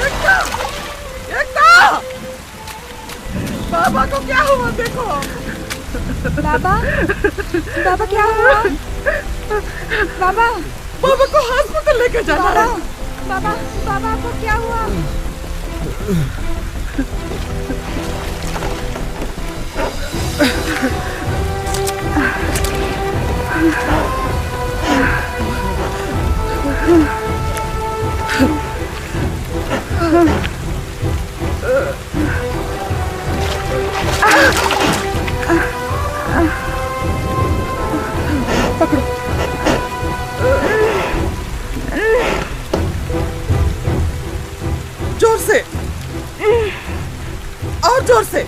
एकता! एकता! बाबा को क्या हुआ देखो। बाबा, बाबा क्या हुआ? बाबा, बाबा को हॉस्पिटल लेके जाना है। बाबा, बाबा को क्या हुआ? पकड़ो। जोर से और जोर से।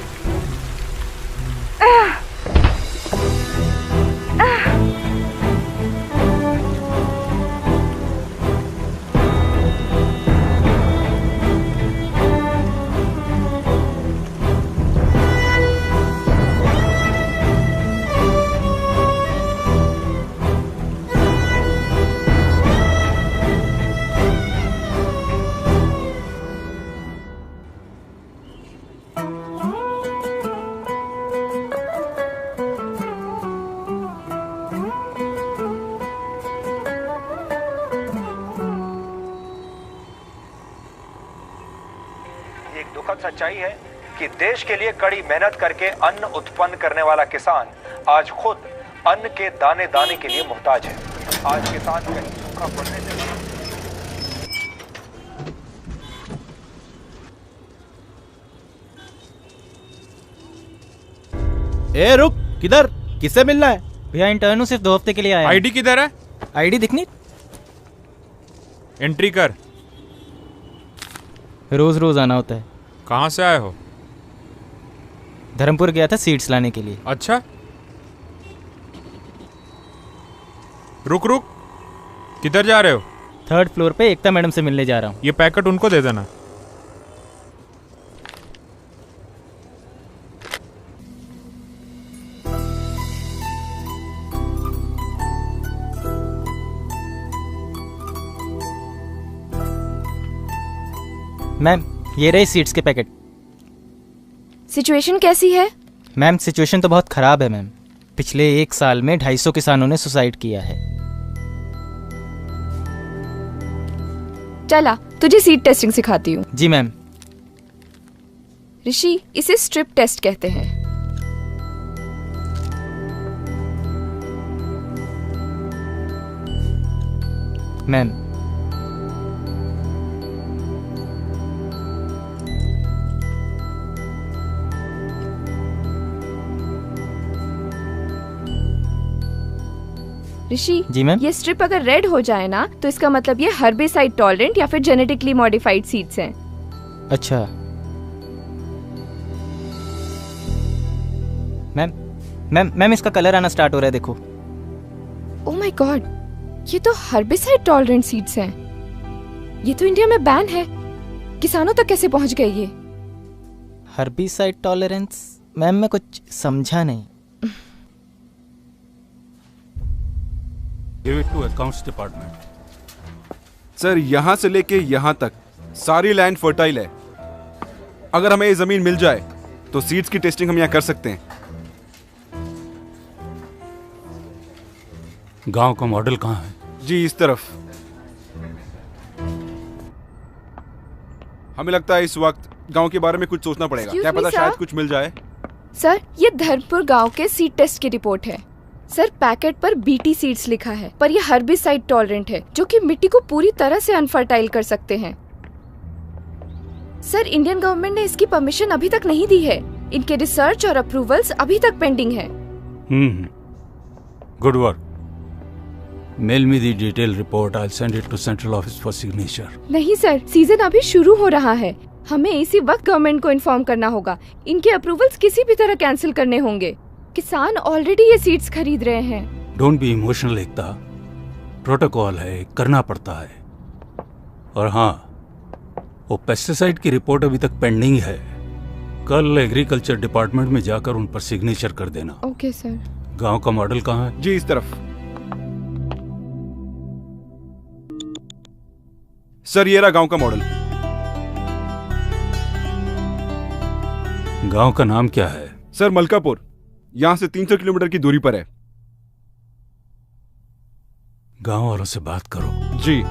सच्चाई है कि देश के लिए कड़ी मेहनत करके अन्न उत्पन्न करने वाला किसान आज खुद अन्न के दाने दाने के लिए मुहताज है। आज किसान कहीं सूखा पड़ने से ए रुक, किधर? किससे मिलना है? भैया इंटर्न सिर्फ 2 हफ्ते के लिए आया। आईडी किधर है? आईडी दिखनी? एंट्री कर। रोज रोज आना होता है। कहाँ से आए हो? धर्मपुर गया था सीड्स लाने के लिए। अच्छा, रुक रुक, किधर जा रहे हो? 3rd फ्लोर पे एकता मैडम से मिलने जा रहा हूँ। ये पैकेट उनको दे देना। मैम, ये रहे सीड्स के पैकेट। सिचुएशन कैसी है? मैम, सिचुएशन तो बहुत खराब है मैम। पिछले 1 साल में 250 किसानों ने सुसाइड किया है। चला, तुझे सीड टेस्टिंग सिखाती हूँ। जी मैम। ऋषि, इसे स्ट्रिप टेस्ट कहते हैं। मैम, ऋषि, जी मैम। ये स्ट्रिप अगर रेड हो जाए ना तो इसका मतलब ये हर्बिसाइड टॉलरेंट या फिर जेनेटिकली मॉडिफाइड सीड्स हैं। अच्छा मैम, मैम इसका कलर आना स्टार्ट हो रहा है, देखो। ओह माय गॉड, ये तो हर्बिसाइड टॉलरेंट सीड्स हैं। ये तो इंडिया में बैन है। किसानों तक कैसे पहुंच गए ये? Herbicide tolerance? मैम, मैं कुछ समझा नहीं। Give it to accounts department. Sir, यहाँ से लेके यहाँ तक सारी लैंड फर्टाइल है। अगर हमें ये जमीन मिल जाए तो सीड्स की टेस्टिंग हम यहाँ कर सकते हैं। गांव का मॉडल कहाँ है? जी, इस तरफ। हमें लगता है इस वक्त गांव के बारे में कुछ सोचना पड़ेगा। क्या पता शायद कुछ मिल जाए। सर, ये धर्मपुर गांव के सीड टेस्ट की रिपोर्ट है। सर, पैकेट पर बीटी सीड्स लिखा है, पर ये हर्बिसाइड टॉलरेंट है, जो कि मिट्टी को पूरी तरह से अनफर्टाइल कर सकते हैं। सर, इंडियन गवर्नमेंट ने इसकी परमिशन अभी तक नहीं दी है। इनके रिसर्च और अप्रूवल्स अभी तक पेंडिंग है। Good work. Mail me the detail report. I send it to central office for signature. नहीं सर, सीजन अभी शुरू हो रहा है। हमें इसी वक्त गवर्नमेंट को इन्फॉर्म करना होगा। इनके अप्रूवल्स किसी भी तरह कैंसिल करने होंगे। किसान ऑलरेडी ये सीड्स खरीद रहे हैं। Don't be emotional Ekta, protocol है, करना पड़ता है। और हाँ, वो पेस्टिसाइड की रिपोर्ट अभी तक पेंडिंग है। कल एग्रीकल्चर डिपार्टमेंट में जाकर उन पर सिग्नेचर कर देना। Okay sir. गांव का मॉडल कहाँ है? जी, इस तरफ। सर ये रहा गांव का मॉडल। गांव का नाम क्या है? सर मलकापुर, यहां से 300 किलोमीटर की दूरी पर है। गांव वालों से बात करो। जी।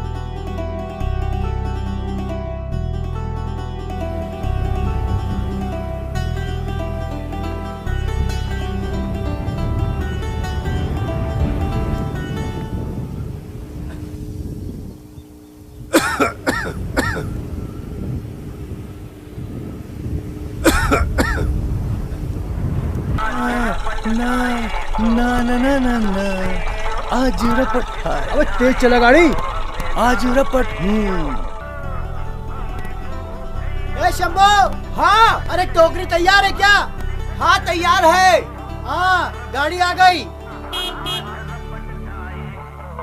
आज रपट। अबे तेज चला गाड़ी। आज रपट। ए शंभू। हाँ। अरे टोकरी तैयार है क्या? हाँ तैयार है। हाँ गाड़ी आ गई।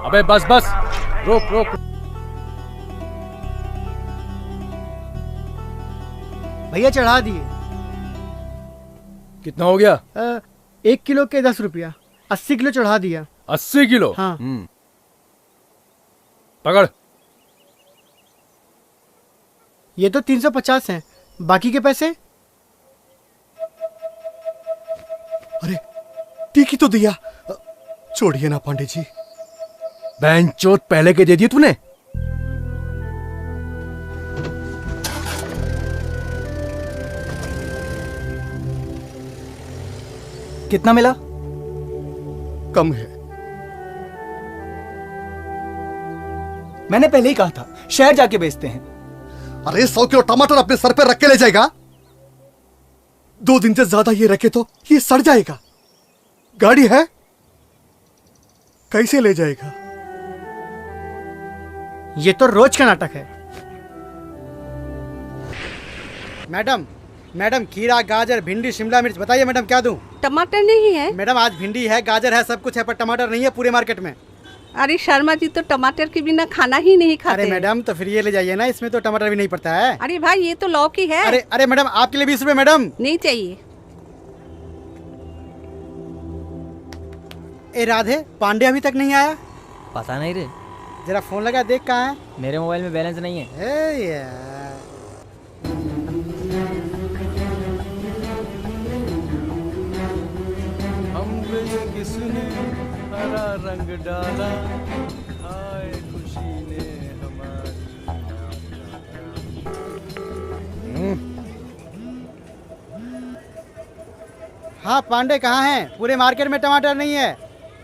अबे बस बस, रोक रोक। भैया चढ़ा दिए। कितना हो गया? 1 किलो के 10 रुपया। 80 किलो चढ़ा दिया। 80 किलो? हाँ। पकड़। ये तो 350 हैं, बाकी के पैसे? अरे टीकी तो दिया। छोड़िए ना पांडे जी। बैंचोद पहले के दे दिए तूने। कितना मिला? कम है। मैंने पहले ही कहा था शहर जाके बेचते हैं। अरे 100 किलो टमाटर अपने सर पे रख के ले जाएगा? 2 दिन से ज्यादा ये रखे तो ये सड़ जाएगा। गाड़ी है, कैसे ले जाएगा? ये तो रोज का नाटक है। मैडम, मैडम खीरा, गाजर, भिंडी, शिमला मिर्च, बताइए मैडम क्या दूं? टमाटर नहीं है मैडम आज भिंडी है, गाजर है, सब कुछ है, पर टमाटर नहीं है पूरे मार्केट में। अरे शर्मा जी तो टमाटर के बिना खाना ही नहीं खाते। अरे मैडम तो फिर ये ले जाइए ना, इसमें तो टमाटर भी नहीं पड़ता है। अरे भाई ये तो लौकी है। अरे अरे मैडम आपके लिए 20 रुपए मैडम। नहीं चाहिए। ए राधे, पांडे अभी तक नहीं आया? पता नहीं रे। जरा फोन लगा देख कहाँ है। मेरे मोबाइल में बैलेंस नहीं है। ए यार। किसने हरा रंग डाला, आए खुशी ने हमारी। हाँ पांडे कहाँ हैं? पूरे मार्केट में टमाटर नहीं है।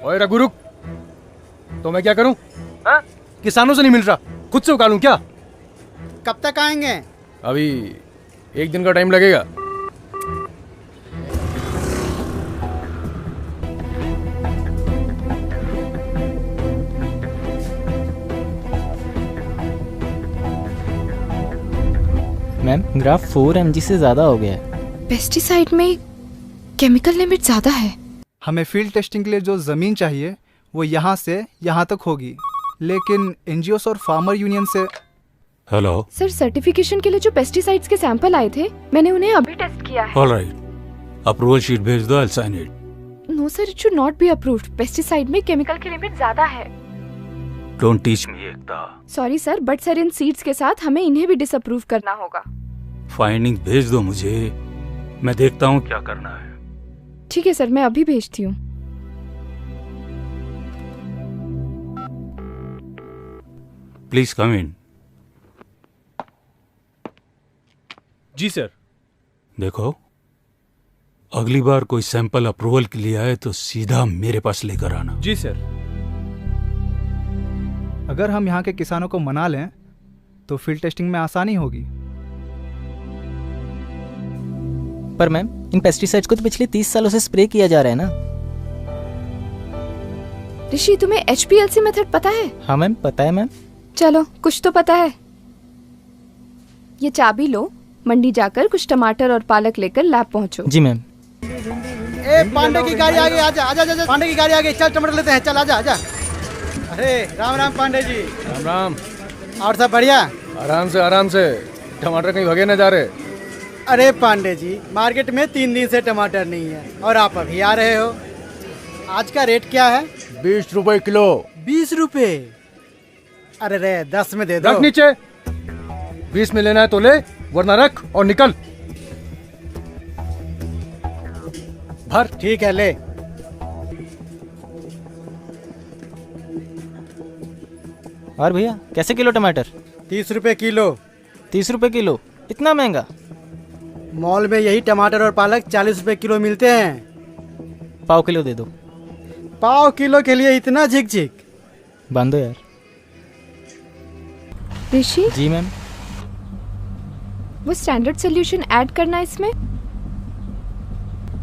ओए रघु रुक, तो मैं क्या करूं? किसानों से नहीं मिल रहा, खुद से उगा लूं क्या? कब तक आएंगे? अभी 1 दिन का टाइम लगेगा। मैम ग्राफ 4 mg से ज्यादा हो गया है। पेस्टिसाइड में केमिकल लिमिट ज्यादा है। हमें फील्ड टेस्टिंग के लिए जो ज़मीन चाहिए वो यहाँ से यहाँ तक होगी, लेकिन एनजीओस और फार्मर यूनियन से। हेलो सर, सर्टिफिकेशन के लिए जो पेस्टिसाइड्स के सैंपल आए थे, मैंने उन्हें अभी टेस्ट किया है। ऑलराइट, अप्रूवल शीट भेज दो, I will sign it. No sir, it should not be approved. Pesticide में केमिकल की लिमिट ज्यादा है। Don't teach me Ekta. Sorry sir, but sir इन सीड्स के साथ हमें इन्हें भी डिसअप्रूव करना होगा। फाइंडिंग भेज दो मुझे, मैं देखता हूँ क्या करना है। ठीक है सर, मैं अभी भेजती हूँ। Please come in. जी सर। देखो, अगली बार कोई सैंपल अप्रूवल के लिए आए तो सीधा मेरे पास लेकर आना। जी सर। अगर हम यहाँ के किसानों को मना लें तो फील्ड टेस्टिंग में आसानी होगी। पर मैम इन पेस्टिसाइड्स को तो पिछले 30 सालों से स्प्रे किया जा रहा है ना। ऋषि, तुम्हें HPLC मेथड पता है? हाँ मैम पता है मैम। चलो, कुछ तो पता है। ये चाबी लो, मंडी जाकर कुछ टमाटर और पालक लेकर लैब पहुंचो। जी मैम। ए पांडे की गाड़ी आ गई, आजा आजा आजा। पांडे की गाड़ी आ गई, चल टमाटर लेते हैं, चल आजा आजा। अरे राम राम पांडे जी। राम राम। और सब बढ़िया? आराम से। टमाटर कहीं भगे न जा रहे। अरे पांडे जी, मार्केट में 3 दिन से टमाटर नहीं है और आप अभी आ रहे हो। आज का रेट क्या है? 20 रुपए किलो। 20 रुपए? अरे रे 10 में दे दो। रख नीचे। 20 में लेना है तो ले, वरना रख और निकल। भर। ठीक है, ले। और भैया कैसे किलो टमाटर? 30 रुपए किलो। 30 रुपए किलो? इतना महंगा? मॉल में यही टमाटर और पालक 40 रुपए किलो मिलते हैं। पाव किलो दे दो। पाव किलो के लिए इतना झिक-झिक? बांधो यार। ऋषि जी मैम। वो स्टैंडर्ड सॉल्यूशन ऐड करना है इसमें।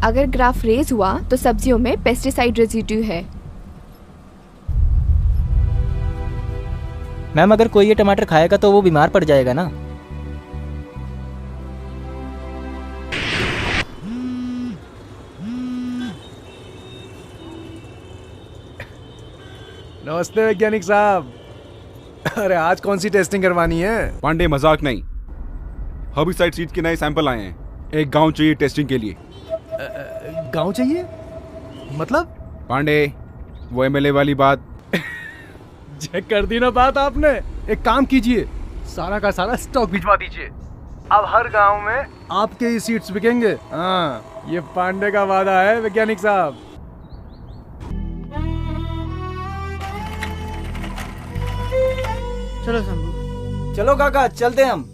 अगर ग्राफ रेज हुआ तो सब्जियों में पेस्टिसाइड रेजिड्यू है। मैम अगर कोई ये टमाटर खाएगा तो वो बीमार पड़ जाएगा ना। नमस्ते वैज्ञानिक साहब। अरे आज कौन सी टेस्टिंग करवानी है? पांडे मजाक नहीं, हर्बिसाइड सीड्स के नए सैंपल आए हैं। एक गांव चाहिए टेस्टिंग के लिए। गांव चाहिए? मतलब? पांडे वो एमएलए वाली बात। चेक कर दी ना बात आपने। एक काम कीजिए, सारा का सारा स्टॉक भिजवा दीजिए। अब हर गांव में आपके ही सीड्स बिकेंगे। हाँ, ये पांडे का वादा है वैज्ञानिक साहब। चलो शंभू। चलो काका चलते हैं हम।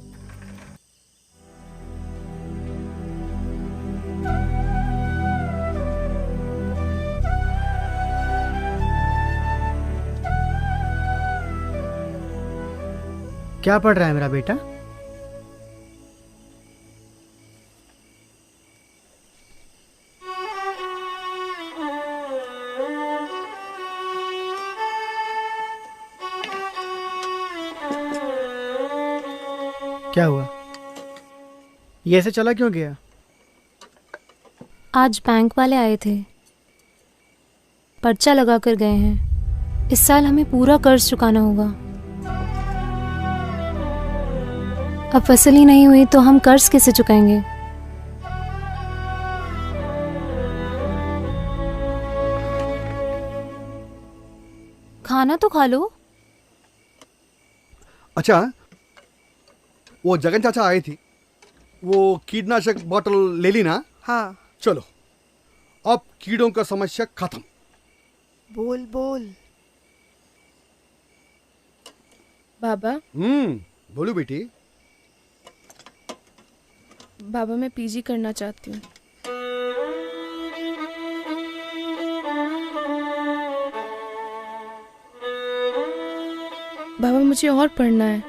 क्या पढ़ रहा है मेरा बेटा? क्या हुआ? ये ऐसे चला क्यों गया? आज बैंक वाले आए थे, पर्चा लगा कर गए हैं। इस साल हमें पूरा कर्ज चुकाना होगा। अब फसल ही नहीं हुई तो हम कर्ज कैसे चुकाएंगे? खाना तो खा लो। अच्छा, वो जगन चाचा आए थी, वो कीटनाशक बोतल ले ली ना? हाँ। चलो, अब कीड़ों का समस्या खत्म। बोल बोल। बाबा। बोलो बेटी। बाबा मैं पीजी करना चाहती हूँ। बाबा मुझे और पढ़ना है।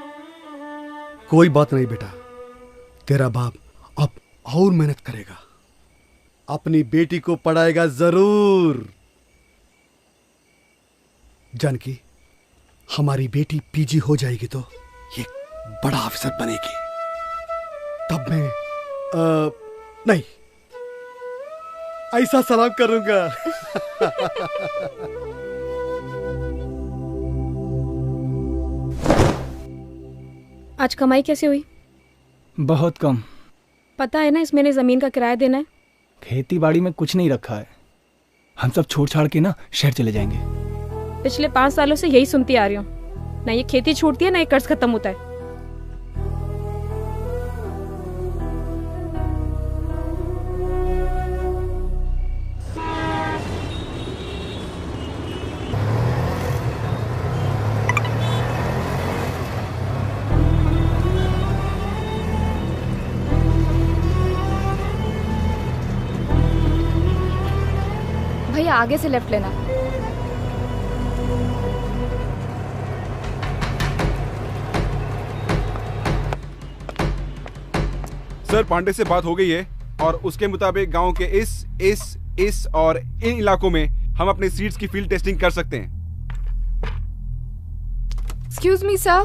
कोई बात नहीं बेटा, तेरा बाप अब और मेहनत करेगा, अपनी बेटी को पढ़ाएगा जरूर। जानकी, हमारी बेटी पीजी हो जाएगी तो ये बड़ा अफसर बनेगी। तब मैं नहीं, ऐसा सलाम करूंगा। आज कमाई कैसे हुई? बहुत कम। पता है ना इस महीने जमीन का किराया देना है। खेती बाड़ी में कुछ नहीं रखा है, हम सब छोड़ छाड़ के ना शहर चले जाएंगे। पिछले 5 सालों से यही सुनती आ रही हूँ, ना ये खेती छूटती है ना ये कर्ज खत्म होता है। भैया आगे से लेफ्ट लेना। सर पांडे से बात हो गई है और उसके मुताबिक गांव के इस और इन इलाकों में हम अपने सीड्स की फील्ड टेस्टिंग कर सकते हैं। Excuse me sir,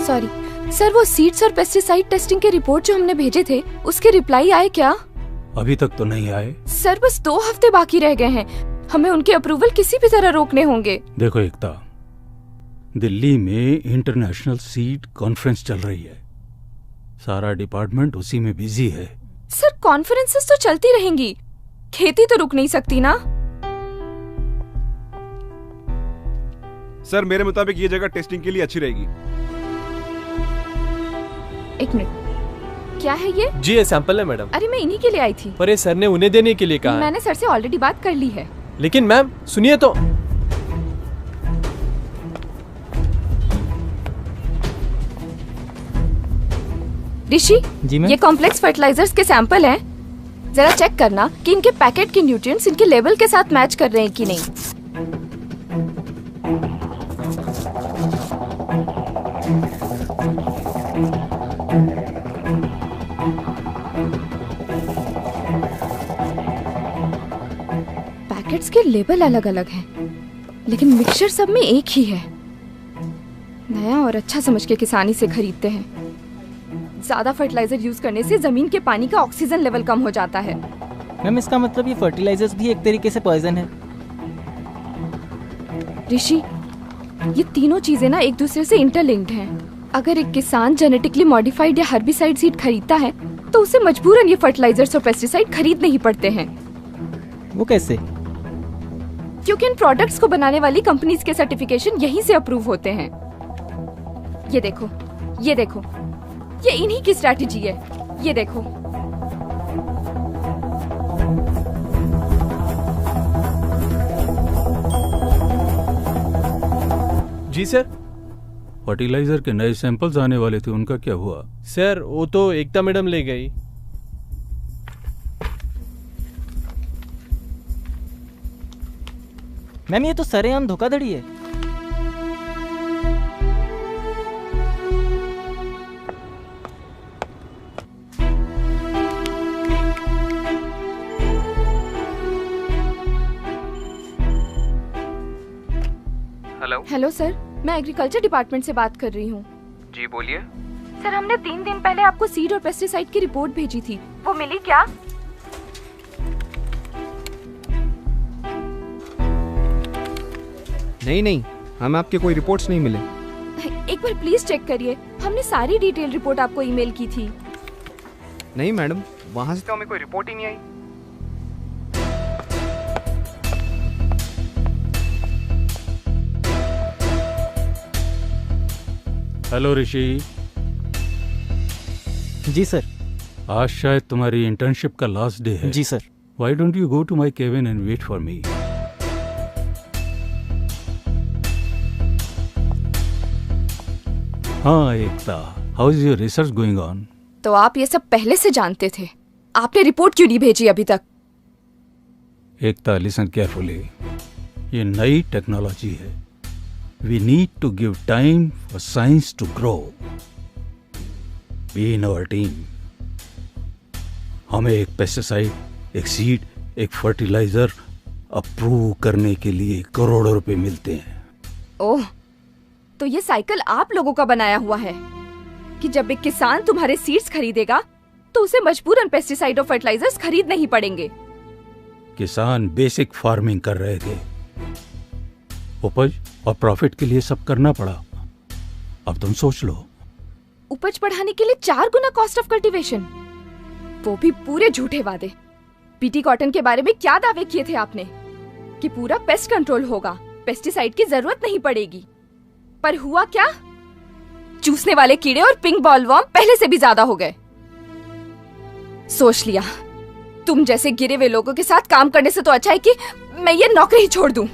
sorry sir, वो सीड्स और पेस्टिसाइड टेस्टिंग के रिपोर्ट जो हमने भेजे थे उसके रिप्लाई आए क्या? अभी तक तो नहीं आए सर, बस 2 हफ्ते बाकी रह गए हैं, हमें उनके अप्रूवल किसी भी तरह रोकने होंगे। देखो एकता, दिल्ली में इंटरनेशनल सीड कॉन्फ्रेंस चल रही है, सारा डिपार्टमेंट उसी में बिजी है। सर कॉन्फ्रेंसेस तो चलती रहेंगी, खेती तो रुक नहीं सकती ना। सर मेरे मुताबिक ये जगह टेस्टिंग के लिए अच्छी रहेगी। एक मिनट, क्या है ये? जी ये सैंपल है मैडम। अरे मैं इन्हीं के लिए आई थी। पर ये सर ने उन्हें देने के लिए कहा है। मैंने सर से ऑलरेडी बात कर ली है। लेकिन मैम सुनिए तो। ऋषि, जी मैम। ये कॉम्प्लेक्स फर्टिलाइजर्स के सैंपल हैं। जरा चेक करना कि इनके पैकेट के न्यूट्रिएंट्स इनके लेवल के साथ मैच कर रहे हैं कि नहीं। पैकेट्स के लेबल अलग अलग हैं, लेकिन मिक्सचर सब में एक ही है। नया और अच्छा समझ के किसानी से खरीदते हैं। ज्यादा फर्टिलाइजर यूज करने से जमीन के पानी का ऑक्सीजन लेवल कम हो जाता है। मैम इसका मतलब ये फर्टिलाइजर्स भी एक तरीके से पॉइजन है। ऋषि, ये तीनों चीजें ना एक दूसरे से इंटरलिंक्ड हैं। अगर एक किसान जेनेटिकली मॉडिफाइड या हर्बिसाइड सीड खरीदता है तो उसे मजबूरन ये फर्टिलाइजर्स और पेस्टिसाइड खरीदने ही पड़ते हैं। वो कैसे? क्योंकि इन प्रोडक्ट्स को बनाने वाली कंपनीज के सर्टिफिकेशन यहीं से अप्रूव होते हैं। ये देखो, ये देखो, ये इन्हीं की स्ट्रैटेजी है। ये देखो। जी सर। फर्टिलाइजर के नए सैंपल्स आने वाले थे, उनका क्या हुआ? सर वो तो एकता मैडम ले गई। मैम ये तो सरेआम धोखाधड़ी है। हेलो सर, मैं एग्रीकल्चर डिपार्टमेंट से बात कर रही हूँ। जी बोलिए। सर हमने 3 दिन पहले आपको सीड और पेस्टिसाइड की रिपोर्ट भेजी थी, वो मिली क्या? नहीं, हमें आपके कोई रिपोर्ट्स नहीं मिले। एक बार प्लीज चेक करिए, हमने सारी डिटेल रिपोर्ट आपको ईमेल की थी। नहीं मैडम, वहाँ से तो हमें कोई रिपोर्ट ही नहीं आई। हेलो ऋषि। जी सर। आज शायद तुम्हारी इंटर्नशिप का लास्ट डे है। जी sir. Why don't you go to my cabin and wait for me? हाँ Ekta, how is your research going on? तो आप ये सब पहले से जानते थे, आपने रिपोर्ट क्यों नहीं भेजी अभी तक? एकता लिसन केयरफुली, ये नई टेक्नोलॉजी है। We need to give time for science to grow. Be in our team. हमें एक पेस्टिसाइड, एक सीड, एक फर्टिलाइजर अप्रूव करने के लिए करोड़ों रुपए मिलते हैं। ओह, तो ये साइकिल आप लोगों का बनाया हुआ है कि जब एक किसान तुम्हारे सीड्स खरीदेगा तो उसे मजबूरन पेस्टिसाइड और फर्टिलाइजर्स खरीदने ही पड़ेंगे। किसान बेसिक फार्मिंग कर रहे थे, उपज और प्रॉफिट के लिए सब करना पड़ा। अब तुम सोच लो, उपज बढ़ाने के लिए 4 गुना कॉस्ट ऑफ कल्टीवेशन, वो भी पूरे झूठे वादे। पीटी कॉटन के बारे में क्या दावे किए थे आपने कि पूरा पेस्ट कंट्रोल होगा, पेस्टिसाइड की जरूरत नहीं पड़ेगी, पर हुआ क्या? चूसने वाले कीड़े और पिंक बॉलवर्म पहले से भी ज्यादा हो गए। सोच लिया, तुम जैसे गिरे हुए लोगों के साथ काम करने से तो अच्छा है कि मैं ये नौकरी ही छोड़ दूं।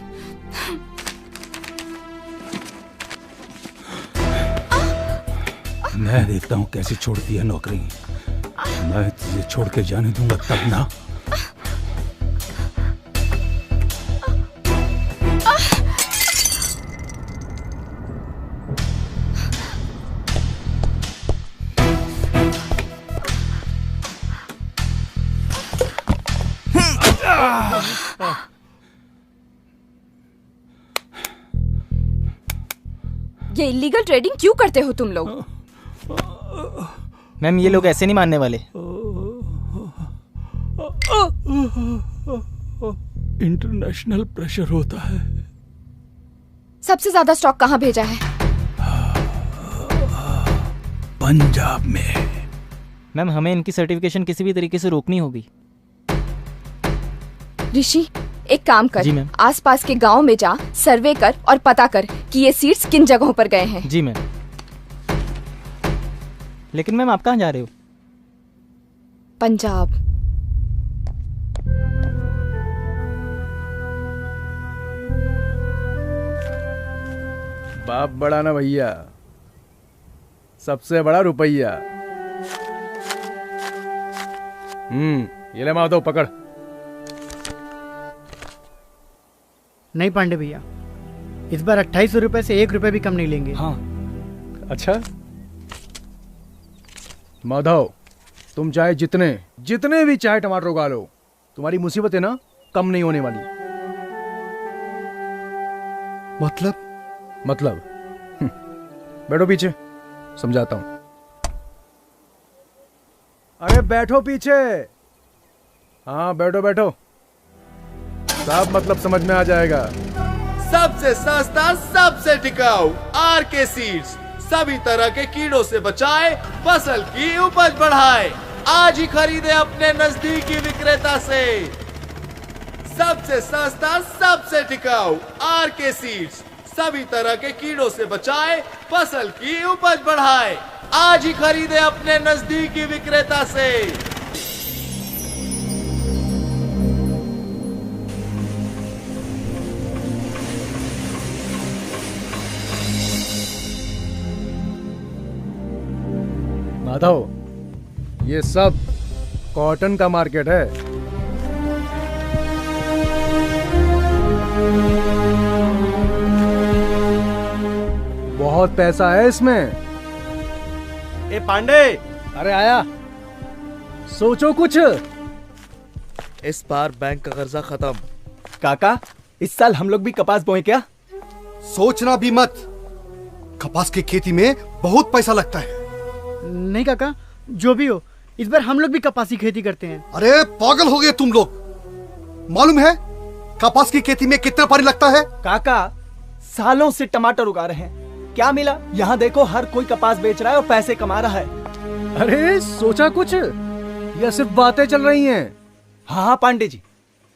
मैं देखता हूँ कैसे छोड़ती है नौकरी। मैं तुझे छोड़ के जाने दूंगा तब ना। ये इलीगल ट्रेडिंग क्यों करते हो तुम लोग? मैम ये लोग ऐसे नहीं मानने वाले। इंटरनेशनल प्रेशर होता है। सबसे ज्यादा स्टॉक कहाँ भेजा है? पंजाब में। मैम हमें इनकी सर्टिफिकेशन किसी भी तरीके से रोकनी होगी। ऋषि एक काम कर, जी मैम। आसपास के गांव में जा, सर्वे कर और पता कर कि ये सीड्स किन जगहों पर गए हैं। जी मैम। लेकिन मैम आप कहाँ जा रहे हो? पंजाब। बाप बड़ा ना भैया, सबसे बड़ा रुपया। ये ले माधव पकड़। नहीं पांडे भैया, इस बार 2800 रुपए से 1 रुपए भी कम नहीं लेंगे। हाँ। अच्छा माधव, तुम चाहे जितने भी चाहे टमाटर उगा लो, तुम्हारी मुसीबत है ना कम नहीं होने वाली। मतलब बैठो पीछे, समझाता हूं। अरे बैठो पीछे। हाँ बैठो बैठो, सब मतलब समझ में आ जाएगा। सबसे सस्ता, सबसे टिकाऊ आरके सीड्स सभी तरह के कीड़ों से बचाए, फसल की उपज बढ़ाए। आज ही खरीदे अपने नजदीकी विक्रेता से। सबसे सस्ता, सबसे टिकाऊ आरके सीड्स सभी तरह के कीड़ों से बचाए, फसल की उपज बढ़ाए। आज ही खरीदे अपने नजदीकी विक्रेता से। माधव, ये सब कॉटन का मार्केट है। बहुत पैसा है इसमें। ए पांडे, अरे आया। सोचो कुछ। इस बार बैंक का कर्जा खत्म। काका, इस साल हम लोग भी कपास बोए क्या? सोचना भी मत, कपास की खेती में बहुत पैसा लगता है। नहीं काका, जो भी हो, इस बार हम लोग भी कपास की खेती करते हैं। अरे पागल हो गए तुम लोग। मालूम है कपास की खेती में कितना पानी लगता है? काका, सालों से टमाटर उगा रहे हैं, क्या मिला? यहाँ देखो, हर कोई कपास बेच रहा है और पैसे कमा रहा है। अरे सोचा कुछ या सिर्फ बातें चल रही हैं? हाँ पांडे जी,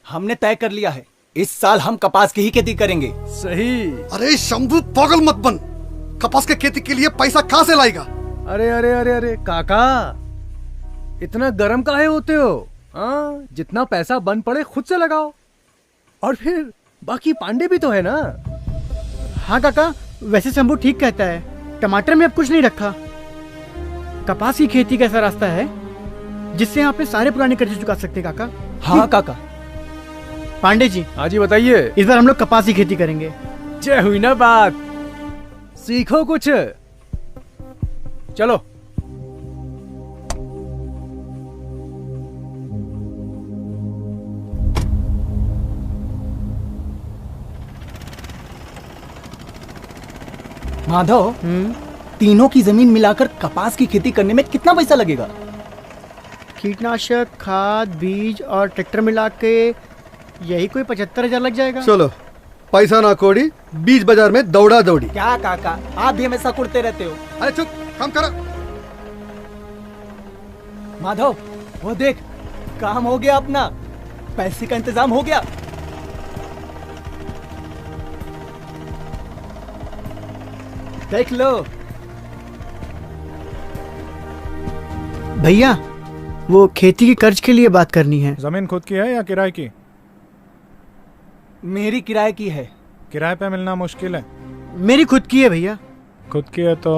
हमने तय कर लिया है, इस साल हम कपास की ही खेती करेंगे। सही। अरे शंभू, पागल मत बन। कपास की खेती के लिए पैसा कहाँ से लाएगा? अरे अरे अरे अरे काका, इतना गर्म काहे होते हो? जितना पैसा बन पड़े खुद से लगाओ, और फिर बाकी पांडे भी तो है ना। हाँ काका, वैसे शंभू ठीक कहता है, टमाटर में अब कुछ नहीं रखा। कपास की खेती का ऐसा रास्ता है जिससे आप अपने सारे पुराने कर्जे चुका सकते हैं काका। हाँ काका। पांडे जी। हाँ जी बताइए। इस बार हम लोग कपास की खेती करेंगे। जय हुई ना बात। सीखो कुछ। चलो। माधव, तीनों की जमीन मिलाकर कपास की खेती करने में कितना पैसा लगेगा? कीटनाशक, खाद, बीज और ट्रैक्टर मिला के यही कोई 75,000 लग जाएगा। चलो, पैसा ना कोड़ी, बीज बाजार में दौड़ा दौड़ी। क्या काका, आप भी हमेशा कुड़ते रहते हो। अरे चुप, काम करो। माधव, वो देख, काम हो गया अपना, पैसे का इंतजाम हो गया। देख लो। भैया, वो खेती के कर्ज के लिए बात करनी है। जमीन खुद की है या किराए की? मेरी किराए की है। किराए पे मिलना मुश्किल है। मेरी खुद की है भैया। खुद की है तो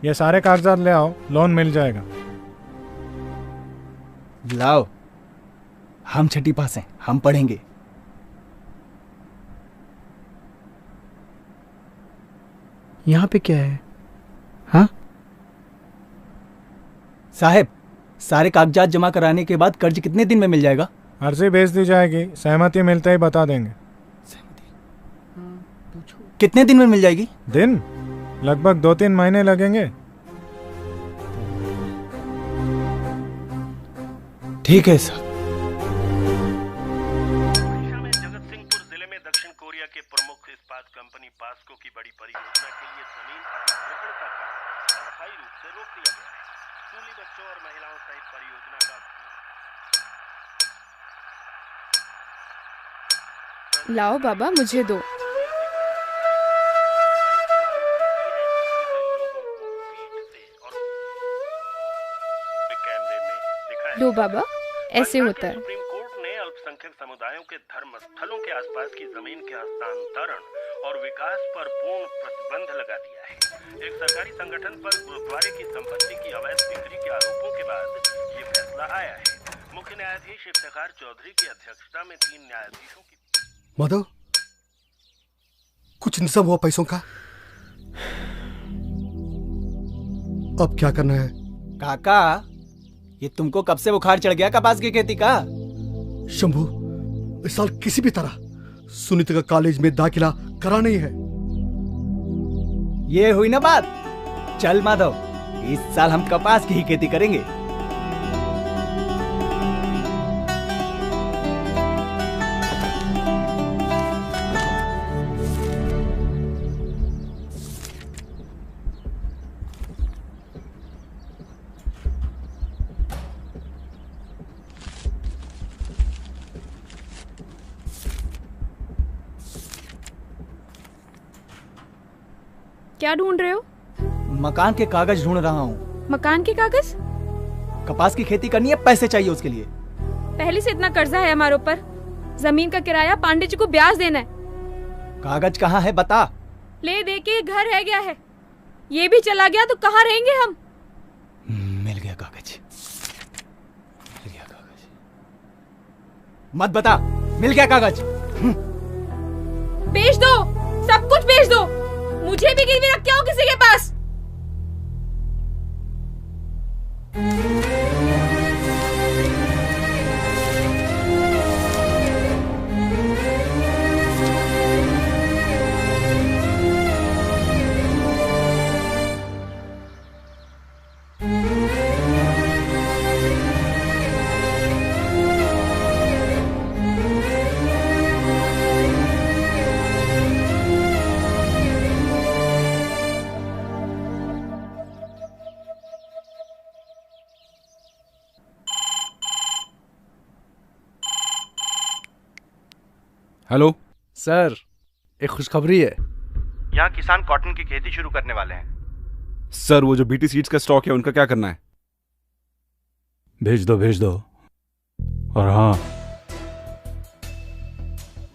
ये सारे कागजात ले आओ, लोन मिल जाएगा। लाओ, हम छठी पास हैं, हम पढ़ेंगे। यहाँ पे क्या है? हाँ साहब, सारे कागजात जमा कराने के बाद कर्ज कितने दिन में मिल जाएगा? अर्जी भेज दी जाएगी, सहमति मिलते ही बता देंगे। कितने दिन में मिल जाएगी? दिन लगभग 2-3 महीने लगेंगे। ठीक है सर। जगतसिंहपुर जिले में दक्षिण कोरिया के प्रमुख इस्पात कंपनी पास्को की बड़ी परियोजना के लिए जमीन अधिग्रहण का काम अस्थायी रूप से रोक दिया गया है। स्कूली बच्चों और महिलाओं सहित परियोजना का लाओ बाबा, मुझे दो। लो बाबा, ऐसे होता है। सुप्रीम कोर्ट ने अल्पसंख्यक समुदायों के धर्म स्थलों के आसपास की जमीन के हस्तांतरण और विकास पर पूर्ण प्रतिबंध लगा दिया है। एक सरकारी संगठन पर गुरुद्वारे की संपत्ति की अवैध बिक्री के आरोपों के बाद ये फैसला आया है। मुख्य न्यायाधीश इफ्तिखार चौधरी की अध्यक्षता में 3 न्यायाधीशों की। माधव, कुछ इंतजाम हुआ पैसों का? अब क्या करना है? काका, ये तुमको कब से बुखार चढ़ गया कपास की खेती का? शंभू, इस साल किसी भी तरह सुनीता का कॉलेज में दाखिला कराना ही है। ये हुई ना बात। चल माधव, इस साल हम कपास की ही खेती करेंगे। क्या ढूंढ रहे हो? मकान के कागज ढूंढ रहा हूँ। मकान के कागज? कपास की खेती करनी है, पैसे चाहिए उसके लिए। पहले से इतना कर्जा है हमारे ऊपर। जमीन का किराया पांडे जी को ब्याज देना है। कागज कहाँ है बता। ले दे के घर रह गया है, ये भी चला गया तो कहाँ रहेंगे हम? मिल गया कागज। मत बता, मिल गया कागज। बेच दो, सब कुछ बेच दो। मुझे भी गिरवी रख के आओ किसी के पास। हेलो सर, एक खुशखबरी है। यहाँ किसान कॉटन की खेती शुरू करने वाले हैं। सर, वो जो बीटी सीड्स का स्टॉक है उनका क्या करना है? भेज दो। और हाँ,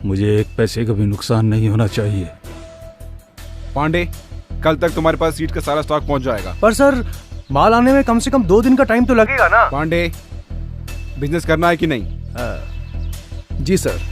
मुझे एक पैसे का भी नुकसान नहीं होना चाहिए। पांडे, कल तक तुम्हारे पास सीड का सारा स्टॉक पहुंच जाएगा। पर सर, माल आने में कम से कम 2 दिन का टाइम तो लगेगा ना। पांडे, बिजनेस करना है कि नहीं? जी सर।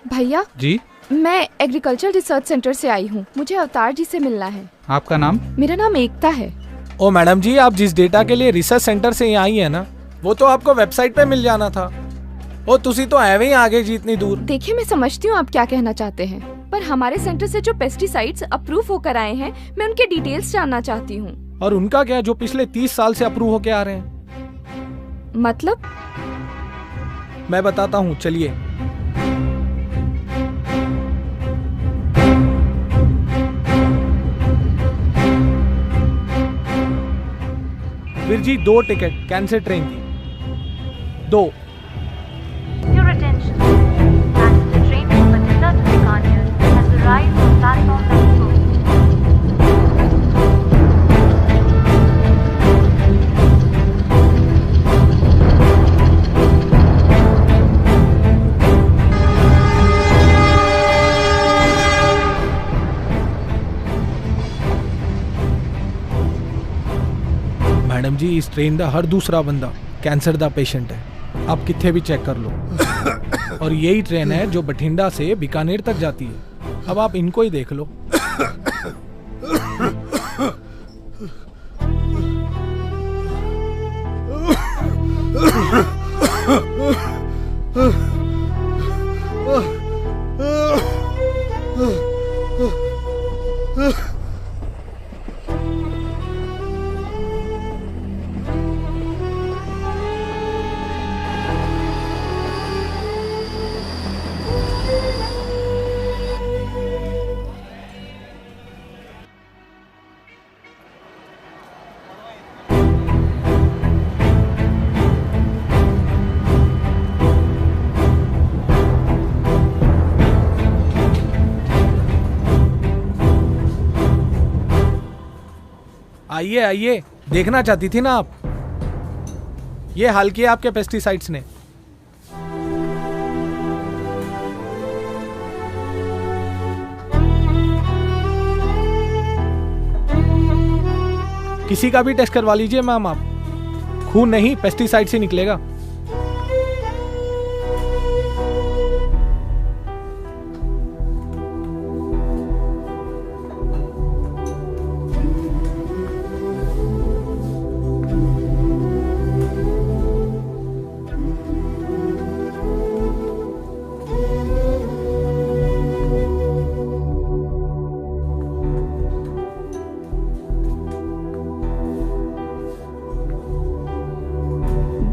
भैया जी, मैं एग्रीकल्चर रिसर्च सेंटर से आई हूँ। मुझे अवतार जी से मिलना है। आपका नाम? मेरा नाम एकता है। ओ मैडम जी, आप जिस डेटा के लिए रिसर्च सेंटर से यहाँ आई है ना, वो तो आपको वेबसाइट पे मिल जाना था। ओ तुसी तो एवे ही आगे जी इतनी दूर। देखिए, मैं समझती हूँ आप क्या कहना चाहते हैं, पर हमारे सेंटर से जो पेस्टिसाइड्स अप्रूव होकर आए हैं, मैं उनके डिटेल्स जानना चाहती हूँ। और उनका क्या, जो पिछले 30 साल से अप्रूव होके आ रहे हैं? मतलब? मैं बताता हूँ, चलिए। फिर जी 2 टिकट कैंसिल ट्रेन की 2। मैडम जी, इस ट्रेन का हर दूसरा बंदा कैंसर का पेशेंट है। आप कितने भी चेक कर लो। और यही ट्रेन है जो बठिंडा से बीकानेर तक जाती है। अब आप इनको ही देख लो। आइए आइए, देखना चाहती थी ना आप। ये हाल किया आपके पेस्टिसाइड्स ने। किसी का भी टेस्ट करवा लीजिए मैम आप। खून नहीं, पेस्टिसाइड से निकलेगा।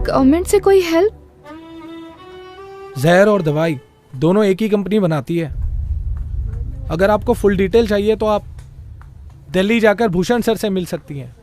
गवर्नमेंट से कोई हेल्प? जहर और दवाई दोनों एक ही कंपनी बनाती है। अगर आपको फुल डिटेल चाहिए तो आप दिल्ली जाकर भूषण सर से मिल सकती हैं।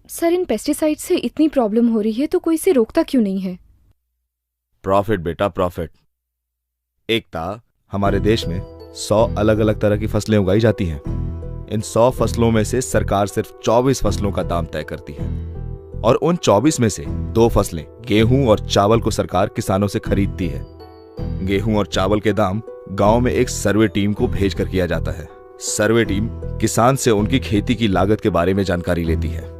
सर, इन पेस्टिसाइड से इतनी प्रॉब्लम हो रही है तो कोई इसे रोकता क्यों नहीं है? प्रॉफिट बेटा, प्रॉफिट। एकता, हमारे देश में 100 अलग अलग तरह की फसलें उगाई जाती हैं। इन 100 फसलों में से सरकार सिर्फ 24 फसलों का दाम तय करती है और उन 24 में से 2 फसलें गेहूं और चावल को सरकार किसानों से खरीदती है। गेहूं और चावल के दाम गांव में एक सर्वे टीम को भेजकर किया जाता है। सर्वे टीम किसान से उनकी खेती की लागत के बारे में जानकारी लेती है।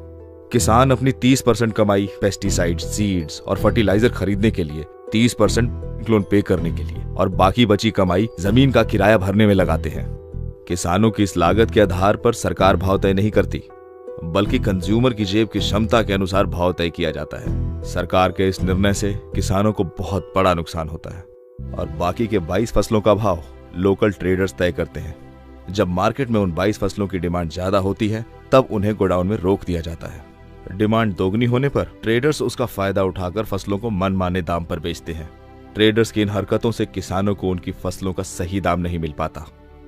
किसान अपनी 30% कमाई पेस्टिसाइड, सीड्स और फर्टिलाइजर खरीदने के लिए, 30% लोन पे करने के लिए और बाकी बची कमाई जमीन का किराया भरने में लगाते हैं। किसानों की इस लागत के आधार पर सरकार भाव तय नहीं करती, बल्कि कंज्यूमर की जेब की क्षमता के अनुसार भाव तय किया जाता है। सरकार के इस निर्णय से किसानों को बहुत बड़ा नुकसान होता है और बाकी के 22 फसलों का भाव लोकल ट्रेडर्स तय करते हैं। जब मार्केट में उन 22 फसलों की डिमांड ज्यादा होती है तब उन्हें गोडाउन में रोक दिया जाता है। डिमांड दोगुनी होने पर ट्रेडर्स उसका फायदा उठाकर फसलों को मनमाने दाम पर बेचते हैं। ट्रेडर्स की इन हरकतों से किसानों को उनकी फसलों का सही दाम नहीं मिल पाता।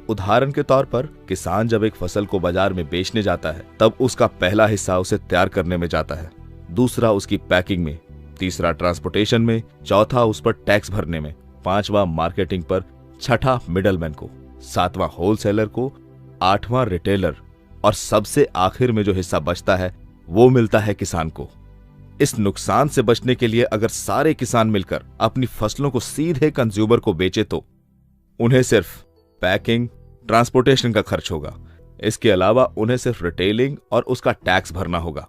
उदाहरण के तौर पर किसान जब एक फसल को बाजार में बेचने जाता है तब उसका पहला हिस्सा उसे तैयार करने में जाता है, दूसरा उसकी पैकिंग में, तीसरा ट्रांसपोर्टेशन में, चौथा उस पर टैक्स भरने में, पांचवा मार्केटिंग पर, छठा मिडलमैन को, सातवां होलसेलर को, आठवां रिटेलर और सबसे आखिर में जो हिस्सा बचता है वो मिलता है किसान को। इस नुकसान से बचने के लिए अगर सारे किसान मिलकर अपनी फसलों को सीधे कंज्यूमर को बेचे तो उन्हें सिर्फ पैकिंग, ट्रांसपोर्टेशन का खर्च होगा। इसके अलावा उन्हें सिर्फ रिटेलिंग और उसका टैक्स भरना होगा।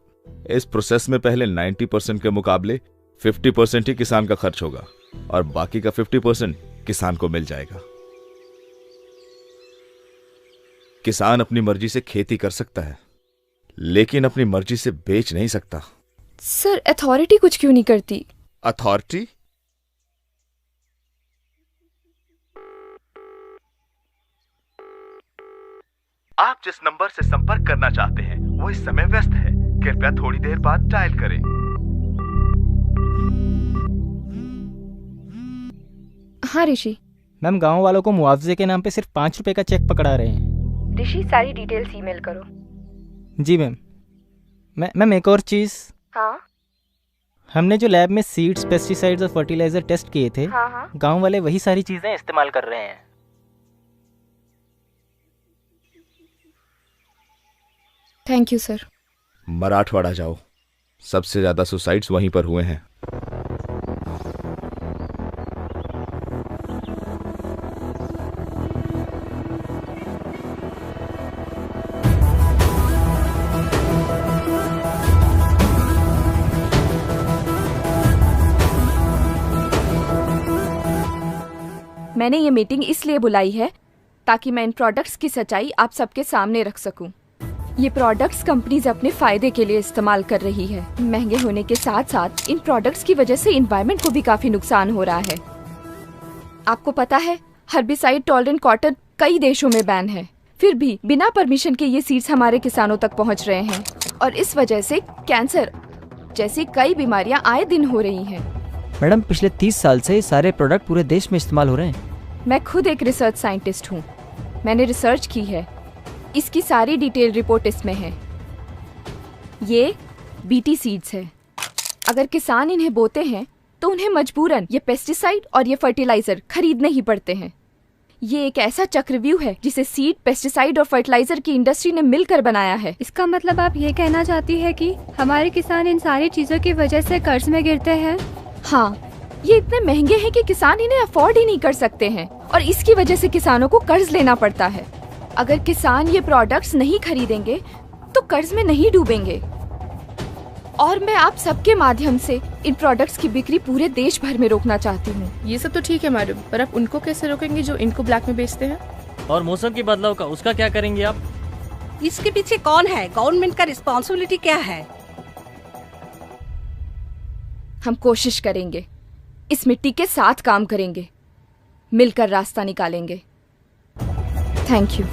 इस प्रोसेस में पहले 90% के मुकाबले 50% ही किसान का खर्च होगा और बाकी का 50% किसान को मिल जाएगा। किसान अपनी मर्जी से खेती कर सकता है लेकिन अपनी मर्जी से बेच नहीं सकता। सर, अथॉरिटी कुछ क्यों नहीं करती? अथॉरिटी? आप जिस नंबर से संपर्क करना चाहते हैं वो इस समय व्यस्त है, कृपया थोड़ी देर बाद डायल करें। हाँ ऋषि। मैम, गांव वालों को मुआवजे के नाम पे सिर्फ 5 रुपए का चेक पकड़ा रहे हैं। ऋषि, सारी डिटेल्स ईमेल करो। जी मैम। मैम, एक और चीज। हाँ? हमने जो लैब में सीड्स, पेस्टिसाइड्स और फर्टिलाइजर टेस्ट किए थे, हाँ। गांव वाले वही सारी चीजें इस्तेमाल कर रहे हैं। Thank you sir. मराठवाड़ा जाओ, सबसे ज्यादा सुसाइड्स वहीं पर हुए हैं। मैंने ये मीटिंग इसलिए बुलाई है ताकि मैं इन प्रोडक्ट्स की सच्चाई आप सबके सामने रख सकूं। ये प्रोडक्ट्स कंपनीज अपने फायदे के लिए इस्तेमाल कर रही है। महंगे होने के साथ साथ इन प्रोडक्ट्स की वजह से एनवायरनमेंट को भी काफी नुकसान हो रहा है। आपको पता है, हर्बिसाइड टॉलरेंट कॉटन कई देशों में बैन है, फिर भी बिना परमिशन के ये सीड्स हमारे किसानों तक पहुँच रहे हैं और इस वजह से कैंसर जैसी कई बीमारियां आए दिन हो रही हैं। मैडम, पिछले 30 साल से ये सारे प्रोडक्ट पूरे देश में इस्तेमाल हो रहे हैं। मैं खुद एक रिसर्च साइंटिस्ट हूँ, मैंने रिसर्च की है। इसकी सारी डिटेल रिपोर्ट इसमें है। ये बीटी सीड्स है। अगर किसान इन्हें बोते हैं तो उन्हें मजबूरन ये पेस्टिसाइड और ये फर्टिलाइजर खरीदने ही पड़ते हैं। ये एक ऐसा चक्रव्यूह है जिसे सीड, पेस्टिसाइड और फर्टिलाइजर की इंडस्ट्री ने मिलकर बनाया है। इसका मतलब आप ये कहना चाहती है कि हमारे किसान इन सारी चीजों की वजह से कर्ज में गिरते हैं? हाँ, ये इतने महंगे हैं कि किसान इन्हें अफोर्ड ही नहीं कर सकते हैं और इसकी वजह से किसानों को कर्ज लेना पड़ता है। अगर किसान ये प्रोडक्ट्स नहीं खरीदेंगे तो कर्ज में नहीं डूबेंगे। और मैं आप सबके माध्यम से इन प्रोडक्ट्स की बिक्री पूरे देश भर में रोकना चाहती हूँ। ये सब तो ठीक है मैडम, पर आप उनको कैसे रोकेंगे जो इनको ब्लैक में बेचते हैं? और मौसम के बदलाव का उसका क्या करेंगे आप? इसके पीछे कौन है? गवर्नमेंट का रिस्पॉन्सिबिलिटी क्या है? हम कोशिश करेंगे, इस मिट्टी के साथ काम करेंगे, मिलकर रास्ता निकालेंगे। Thank you.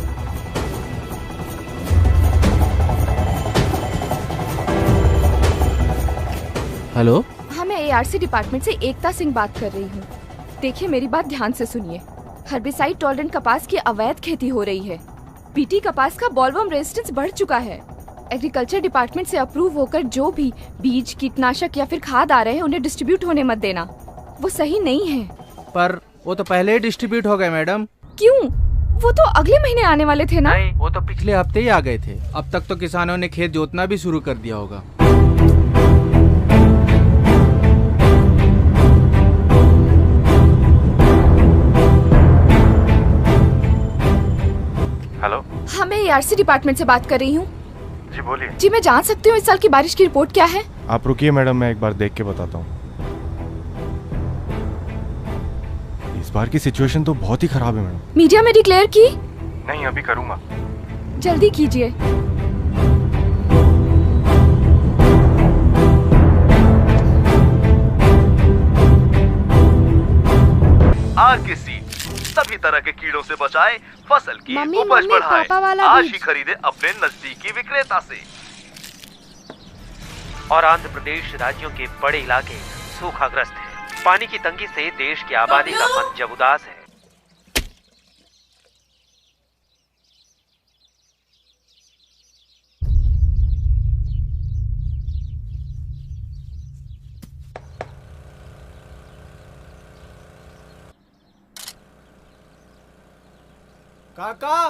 हेलो, हाँ, मैं एआरसी डिपार्टमेंट से एकता सिंह बात कर रही हूँ। देखिए, मेरी बात ध्यान से सुनिए। हर्बिसाइड टॉलरेंट कपास की अवैध खेती हो रही है। बीटी कपास का बॉलवर्म रेजिस्टेंस बढ़ चुका है। एग्रीकल्चर डिपार्टमेंट से अप्रूव होकर जो भी बीज, कीटनाशक या फिर खाद आ रहे हैं उन्हें डिस्ट्रीब्यूट होने मत देना, वो सही नहीं है। पर वो तो पहले ही डिस्ट्रीब्यूट हो गए मैडम। क्यों? वो तो अगले महीने आने वाले थे ना? नहीं, वो तो पिछले हफ्ते ही आ गए थे। अब तक तो किसानों ने खेत जोतना भी शुरू कर दिया होगा। हेलो। हाँ, मैं एआरसी डिपार्टमेंट से बात कर रही हूँ। जी बोलिए। जी, मैं जान सकती हूँ इस साल की बारिश की रिपोर्ट क्या है? आप रुकिए मैडम, मैं एक बार देख के बताता हूँ। इस बार की सिचुएशन तो बहुत ही खराब है मैडम। मीडिया में डिक्लेयर की? नहीं, अभी करूँगा। जल्दी कीजिए। आरके सीड सभी तरह के कीड़ों से बचाए, फसल की उपज बढ़ाए। आज ही खरीदे अपने नजदीकी विक्रेता से। और आंध्र प्रदेश राज्यों के बड़े इलाके सूखाग्रस्त हैं। पानी की तंगी से देश की आबादी का मन जब उदास है, काका,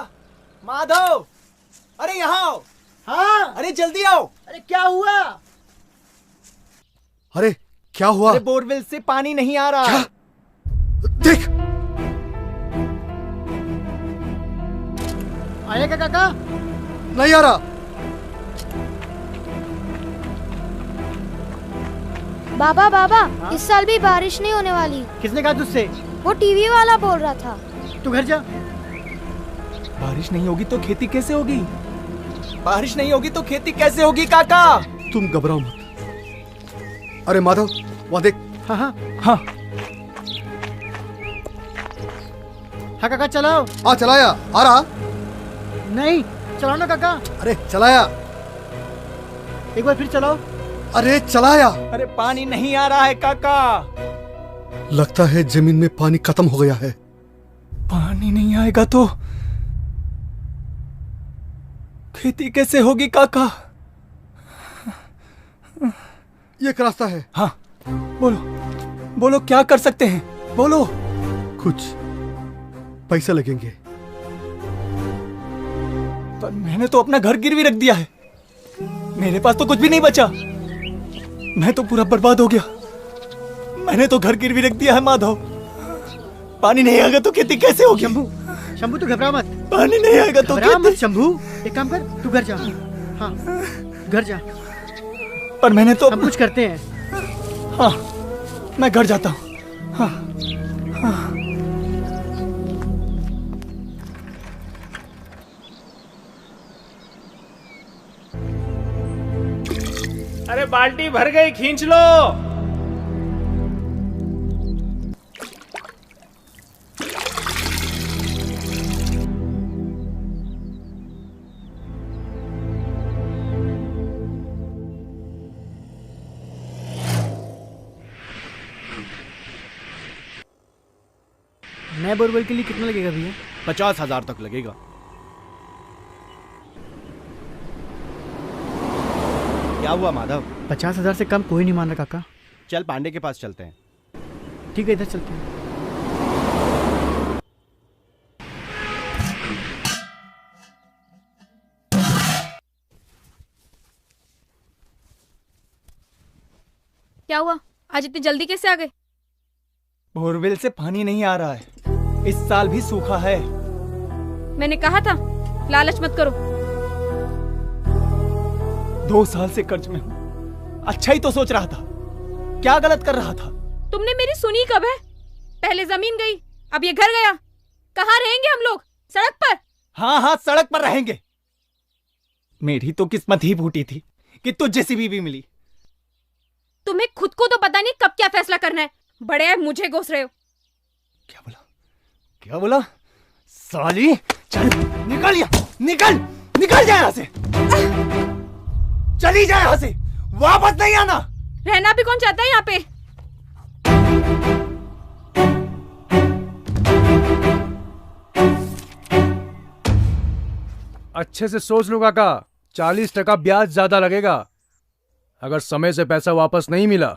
माधव, अरे यहाँ आओ। हाँ, अरे जल्दी आओ। अरे क्या हुआ? अरे क्या हुआ? अरे बोरवेल से पानी नहीं आ रहा। क्या? देख। आएगा काका? नहीं आ रहा। बाबा बाबा, इस साल भी बारिश नहीं होने वाली। किसने कहा तुझसे? वो टीवी वाला बोल रहा था। तू घर जा। बारिश नहीं होगी तो खेती कैसे होगी? बारिश नहीं होगी तो खेती कैसे होगी काका? तुम घबराओ मत। अरे माधव, वहाँ देख। हाँ हाँ हाँ हाँ काका चलाओ। हाँ चलाया। आ रहा? नहीं, चलाओ ना काका। अरे चलाया। एक बार फिर चलाओ। अरे चलाया। अरे पानी नहीं आ रहा है काका। लगता है जमीन में पानी खत्म हो गया है। पानी नहीं आएगा तो खेती कैसे होगी काका? एक रास्ता है। हाँ बोलो, बोलो क्या कर सकते हैं, बोलो। कुछ पैसे लगेंगे। पर मैंने तो अपना घर गिरवी रख दिया है, मेरे पास तो कुछ भी नहीं बचा। मैं तो पूरा बर्बाद हो गया। मैंने तो घर गिरवी रख दिया है माधव। पानी नहीं आएगा तो खेती कैसे होगी? शंभू, शंभू तू घबरा मत। पानी नहीं आएगा तो घबरा मत शंभू। एक काम कर, तू घर जा। हाँ घर जा। पर मैंने तो हम कुछ करते हैं। हाँ मैं घर जाता हूँ। हाँ हाँ अरे बाल्टी भर गई, खींच लो। नए बोरवेल के लिए कितना लगेगा भैया? 50,000 तक लगेगा। क्या हुआ माधव? 50,000 से कम कोई नहीं मान रहा काका। चल पांडे के पास चलते हैं। ठीक है, इधर चलते हैं। क्या हुआ? आज इतनी जल्दी कैसे आ गए? बोरवेल से पानी नहीं आ रहा है, इस साल भी सूखा है। मैंने कहा था लालच मत करो। 2 साल से कर्ज में हूँ। अच्छा ही तो सोच रहा था, क्या गलत कर रहा था? तुमने मेरी सुनी कब है? पहले जमीन गई, अब ये घर गया। कहाँ रहेंगे हम लोग? सड़क पर? हाँ हाँ सड़क पर रहेंगे। मेरी तो किस्मत ही फूटी थी कि तुझ जैसी बीवी मिली। तुम्हें खुद को तो पता नहीं कब क्या फैसला करना है, बड़े है मुझे घोष रहे हो। क्या बोला? साली चल निकल यहाँ, निकल जा यहाँ से। चली जा यहाँ से, वापस नहीं आना। रहना भी कौन चाहता है यहाँ पे? अच्छे से सोच लो काका, 40% ब्याज ज्यादा लगेगा। अगर समय से पैसा वापस नहीं मिला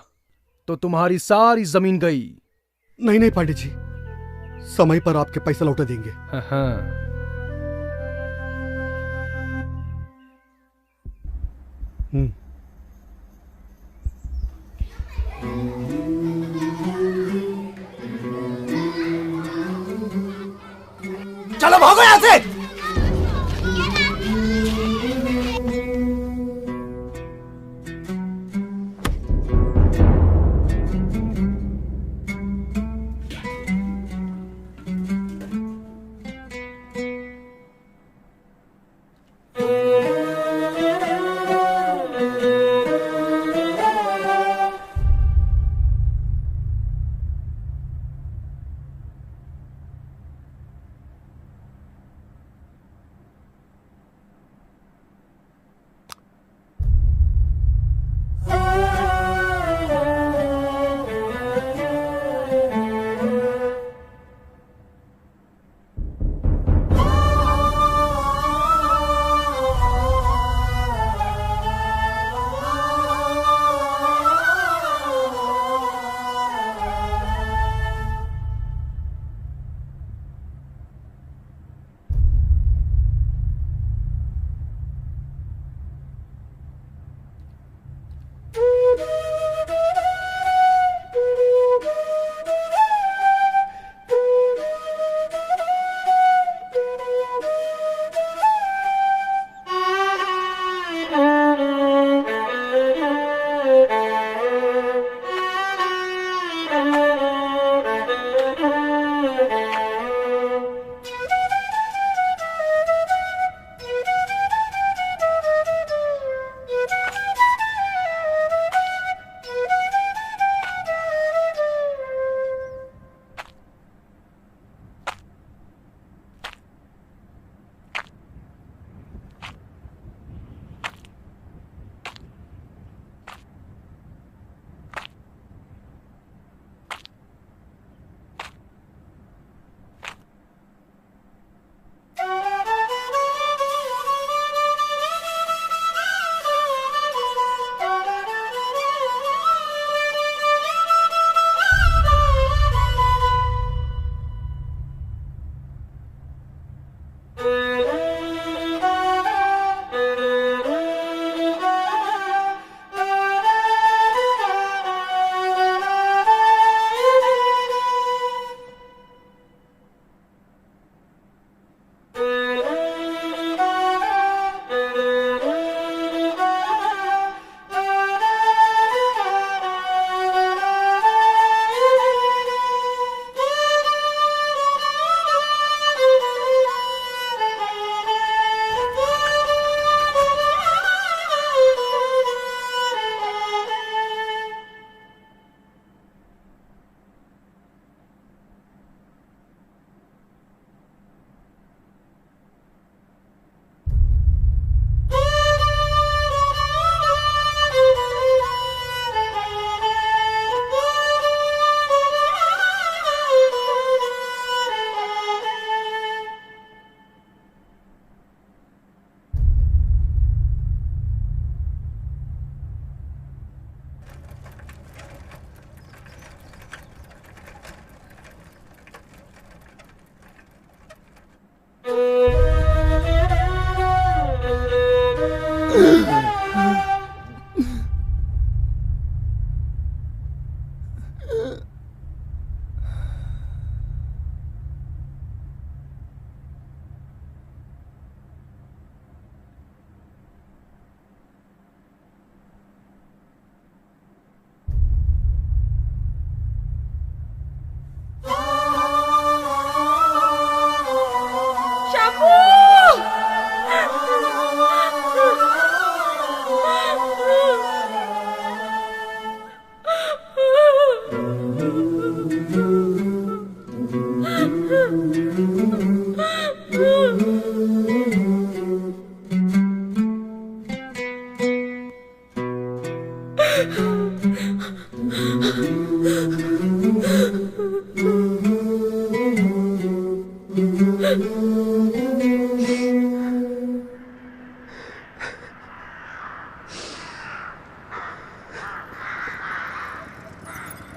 तो तुम्हारी सारी जमीन गई। नहीं नहीं पांडे जी, समय पर आपके पैसा लौटा देंगे। हाँ। चलो भागो यहाँ से।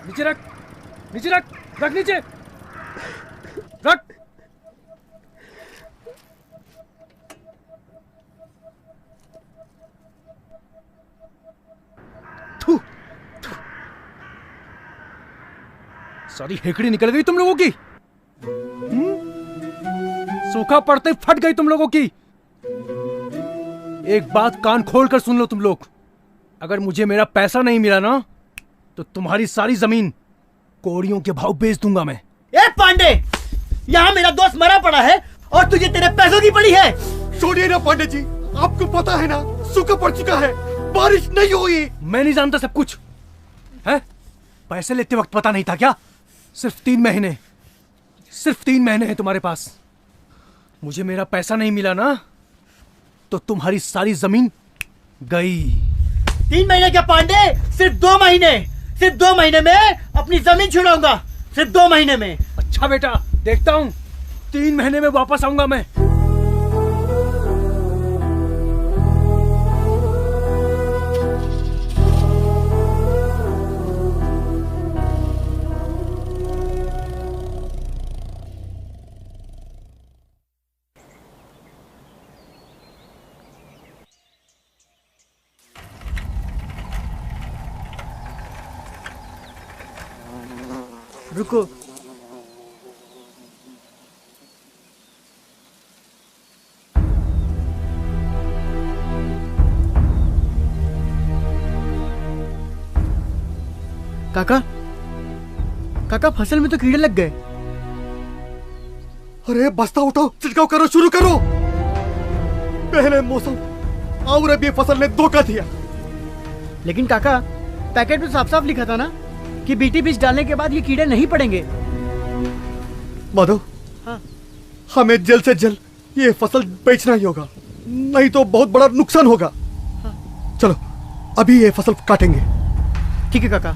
नीचे रख, नीचे रख, रख नीचे, रख। थू, थू। सारी हेकड़ी निकल गई तुम लोगों की। सूखा पड़ते ही फट गई तुम लोगों की। एक बात कान खोल कर सुन लो तुम लोग, अगर मुझे मेरा पैसा नहीं मिला ना तो तुम्हारी सारी जमीन कोड़ियों के भाव बेच दूंगा मैं। ए पांडे, यहाँ मेरा दोस्त मरा पड़ा है और तुझे तेरे पैसों की पड़ी है। छोड़िए ना पांडे जी, आपको पता है ना सूखा पड़ चुका है, बारिश नहीं हुई। मैं नहीं जानता सब कुछ है? पैसे लेते वक्त पता नहीं था क्या? सिर्फ 3 महीने, सिर्फ 3 महीने हैं तुम्हारे पास। मुझे मेरा पैसा नहीं मिला ना तो तुम्हारी सारी जमीन गई। 3 महीने क्या पांडे, सिर्फ 2 महीने। सिर्फ 2 महीने में अपनी जमीन छुड़ाऊंगा, सिर्फ 2 महीने में। अच्छा बेटा, देखता हूँ 3 महीने में वापस आऊंगा मैं। रुको, काका, काका फसल में तो कीड़े लग गए। अरे बस्ता उठाओ, छिड़काव करो, शुरू करो। पहले मौसम और अब ये फसल ने धोखा दिया। लेकिन काका, पैकेट में साफ साफ लिखा था ना कि बीटी बीज डालने के बाद ये कीड़े नहीं पड़ेंगे। माधव, हाँ। हमें जल्द से जल्द ये फसल बेचना ही होगा, नहीं तो बहुत बड़ा नुकसान होगा। हाँ। चलो अभी ये फसल काटेंगे। ठीक है काका।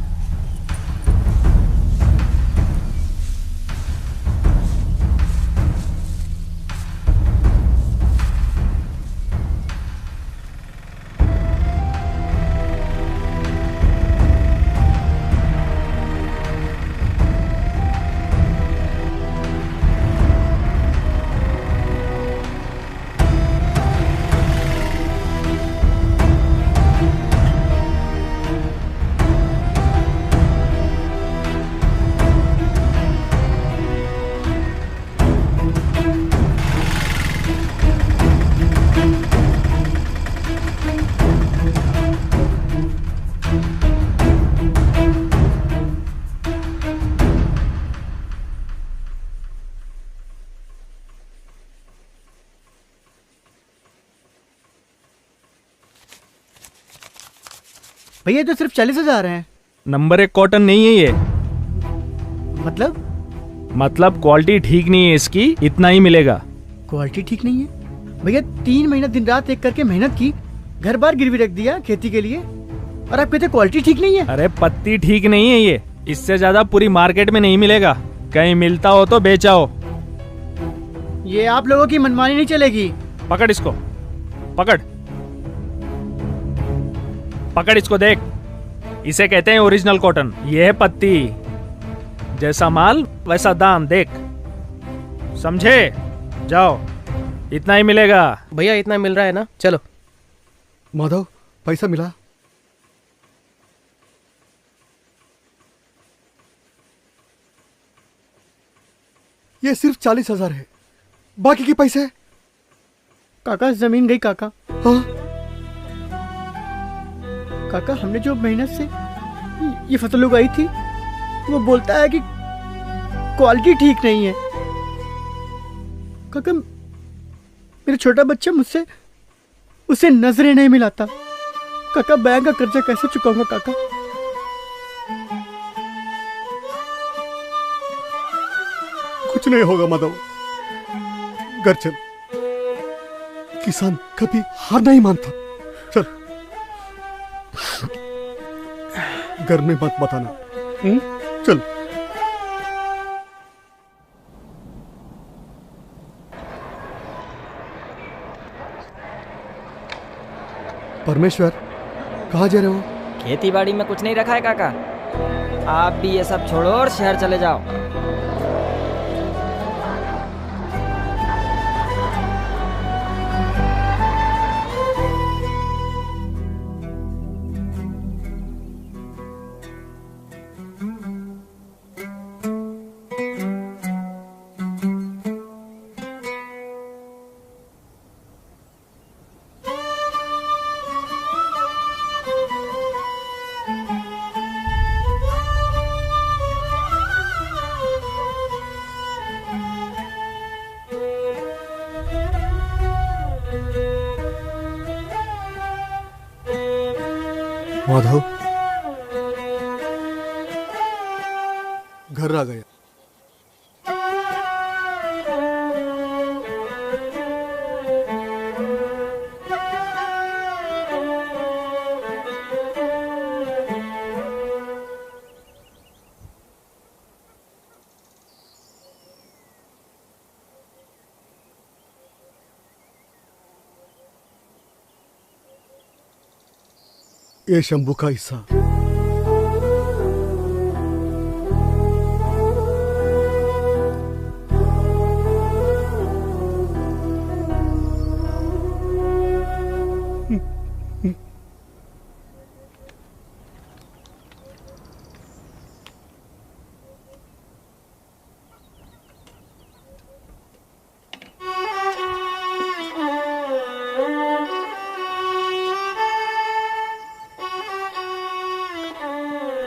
भैया तो सिर्फ 40,000 हैं। नंबर 1 कॉटन नहीं है ये। मतलब क्वालिटी ठीक नहीं है इसकी, इतना ही मिलेगा। क्वालिटी ठीक नहीं है भैया? 3 महीना दिन रात एक करके मेहनत की, घर बार गिरवी रख दिया खेती के लिए, और आप कहते क्वालिटी ठीक नहीं है? अरे पत्ती ठीक नहीं है ये, इससे ज्यादा पूरी मार्केट में नहीं मिलेगा। कहीं मिलता हो तो बेचाओ। ये आप लोगों की मनमानी नहीं चलेगी। पकड़ इसको, पकड़ पकड़ इसको, देख, इसे कहते हैं ओरिजिनल कॉटन। ये है पत्ती, जैसा माल वैसा दाम, देख, समझे? जाओ, इतना ही मिलेगा। भैया इतना मिल रहा है ना, चलो। माधव, पैसा मिला? ये सिर्फ 40,000 है, बाकी के पैसे? काका जमीन गई काका। हाँ? काका हमने जो मेहनत से ये फसल उगाई थी, वो बोलता है कि क्वालिटी ठीक नहीं है। काका मेरा छोटा बच्चा मुझसे उसे नजरें नहीं मिलाता। काका बैंक का कर्जा कैसे चुकाऊंगा काका? कुछ नहीं होगा माधव, घर चल। किसान कभी हार नहीं मानता। चल घर में मत बताना। चल। परमेश्वर, कहाँ जा रहे हो? खेती बाड़ी में कुछ नहीं रखा है काका। आप भी ये सब छोड़ो और शहर चले जाओ। माधव, घर आ गया। ये शंभू का हिस्सा।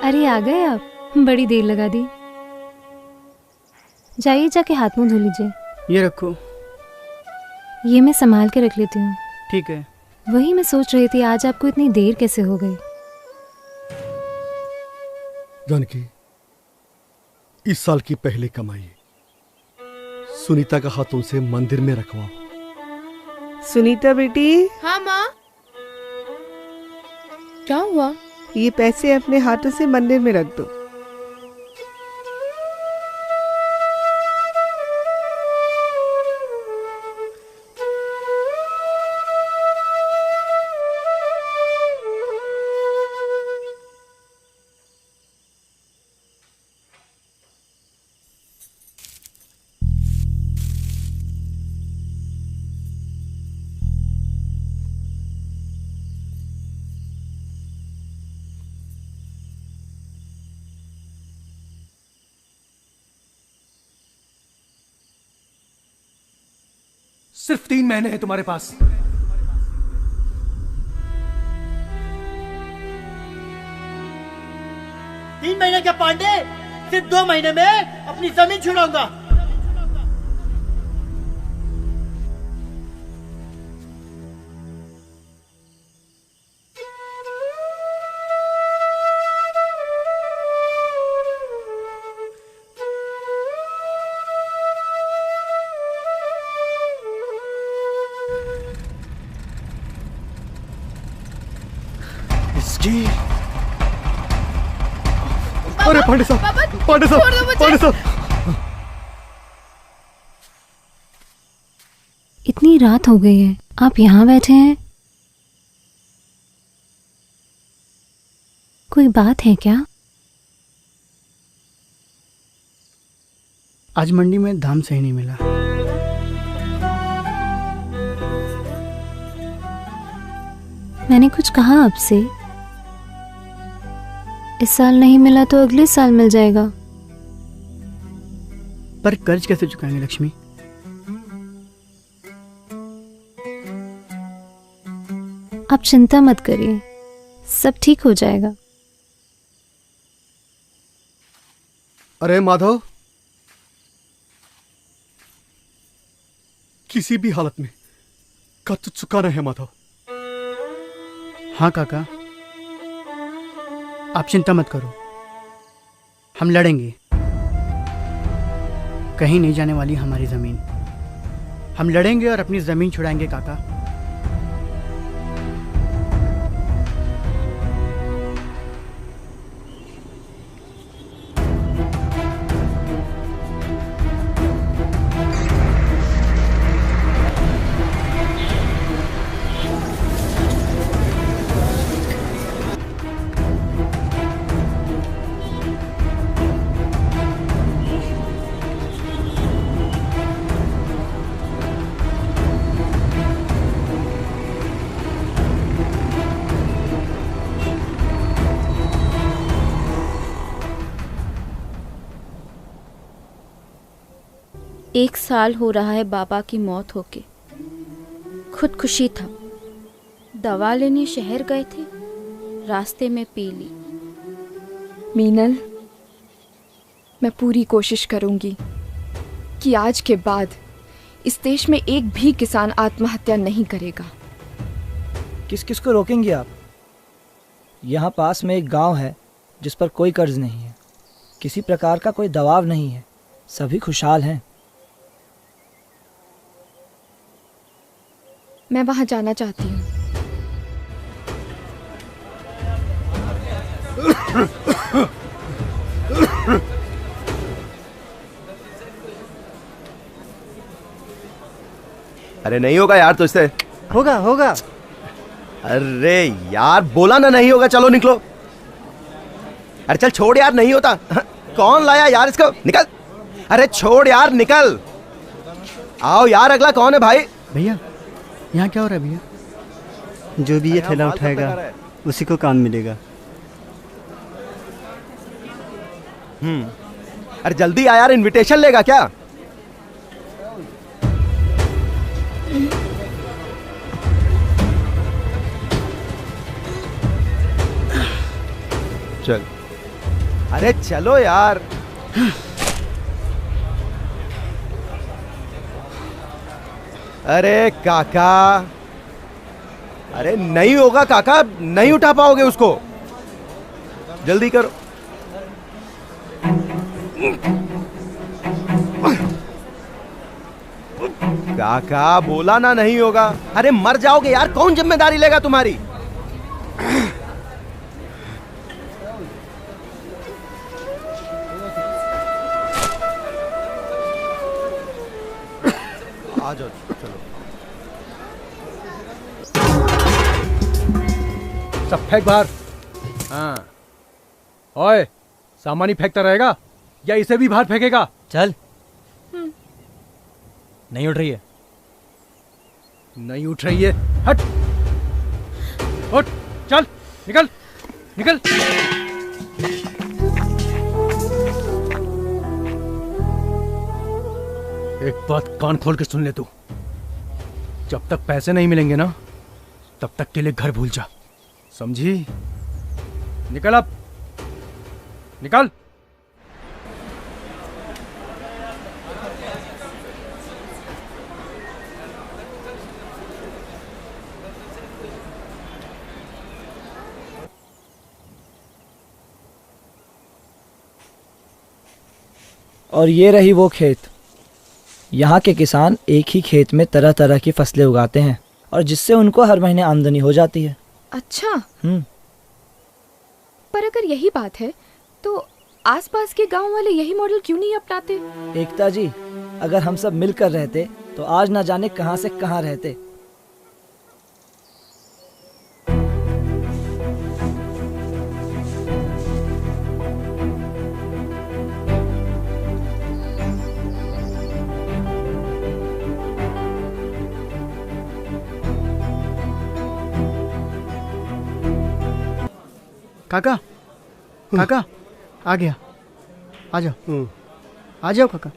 अरे आ गए आप, बड़ी देर लगा दी। जाइए जाके हाथ मुंह धो लीजिए। ये रखो। ये मैं संभाल के रख लेती हूँ। ठीक है। वही मैं सोच रही थी आज आपको इतनी देर कैसे हो गई। जानकी, इस साल की पहली कमाई सुनीता का हाथों से मंदिर में रखवाओ। सुनीता बेटी। हाँ माँ। क्या हुआ? ये पैसे अपने हाथों से मंदिर में रख दो। सिर्फ 3 महीने हैं तुम्हारे पास। 3 महीने क्या पांडे? सिर्फ 2 महीने में अपनी जमीन छुड़ाऊंगा। अरे पांडे साहब, पांडे साहब, पांडे साहब। इतनी रात हो गई है, आप यहाँ बैठे हैं? कोई बात है क्या? आज मंडी में दाम सही नहीं मिला। मैंने कुछ कहा आपसे? इस साल नहीं मिला तो अगले साल मिल जाएगा। पर कर्ज कैसे चुकाएंगे लक्ष्मी? आप चिंता मत करिए, सब ठीक हो जाएगा। अरे माधव, किसी भी हालत में का तो चुकाना है माधव। हाँ काका, आप चिंता मत करो, हम लड़ेंगे। कहीं नहीं जाने वाली हमारी जमीन। हम लड़ेंगे और अपनी जमीन छुड़ाएंगे काका। एक साल हो रहा है बाबा की मौत होके। खुदकुशी था। दवा लेने शहर गए थे, रास्ते में पी ली। मीनल, मैं पूरी कोशिश करूंगी कि आज के बाद इस देश में एक भी किसान आत्महत्या नहीं करेगा। किस किस को रोकेंगे आप? यहाँ पास में एक गांव है जिस पर कोई कर्ज नहीं है, किसी प्रकार का कोई दबाव नहीं है, सभी खुशहाल हैं। मैं वहां जाना चाहती हूँ। अरे नहीं होगा यार तुझसे। होगा होगा। अरे यार बोला ना नहीं होगा, चलो निकलो। अरे चल छोड़ यार, नहीं होता। कौन लाया यार इसको, निकल। अरे छोड़ यार, निकल। आओ यार, अगला कौन है भाई? भैया यहाँ क्या हो रहा है भैया? जो भी ये थैला उठाएगा उसी को काम मिलेगा। अरे जल्दी आ यार, इनविटेशन लेगा क्या? चल। अरे चलो यार। अरे काका, अरे नहीं होगा काका, नहीं उठा पाओगे उसको, जल्दी करो। काका बोला ना नहीं होगा। अरे मर जाओगे यार, कौन जिम्मेदारी लेगा तुम्हारी? आ जाओ, चलो। सब फेंक बाहर। हाँ, ओए, सामान ही फेंकता रहेगा या इसे भी बाहर फेंकेगा? चल। नहीं उठ रही है। नहीं उठ रही है, हट, उठ, चल, निकल, निकल। एक बात कान खोल के सुन ले तू, जब तक पैसे नहीं मिलेंगे ना, तब तक के लिए घर भूल जा, समझी? निकल अब, निकल। और ये रही वो खेत। यहाँ के किसान एक ही खेत में तरह तरह की फसलें उगाते हैं और जिससे उनको हर महीने आमदनी हो जाती है। अच्छा। पर अगर यही बात है तो आसपास के गांव वाले यही मॉडल क्यों नहीं अपनाते? एकता जी, अगर हम सब मिलकर रहते तो आज ना जाने कहां से कहां रहते। काका, काका, आ गया, आ जाओ, आ जाओ काका।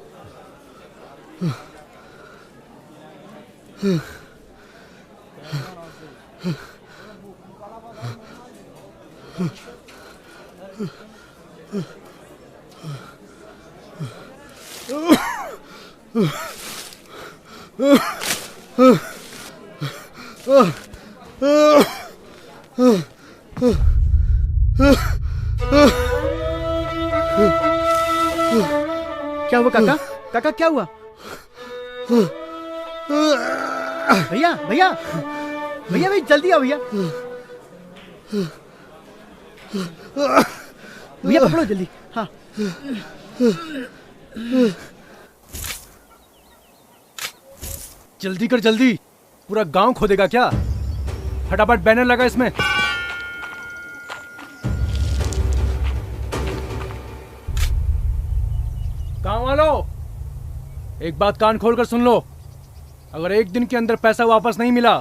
क्या हुआ काका? काका क्या हुआ? भैया भैया भैया भाई जल्दी आओ भैया। भैया पकड़ो जल्दी। हाँ जल्दी कर जल्दी, पूरा गांव खोदेगा क्या? फटाफट बैनर लगा इसमें। गांव वालों, एक बात कान खोलकर सुन लो, अगर एक दिन के अंदर पैसा वापस नहीं मिला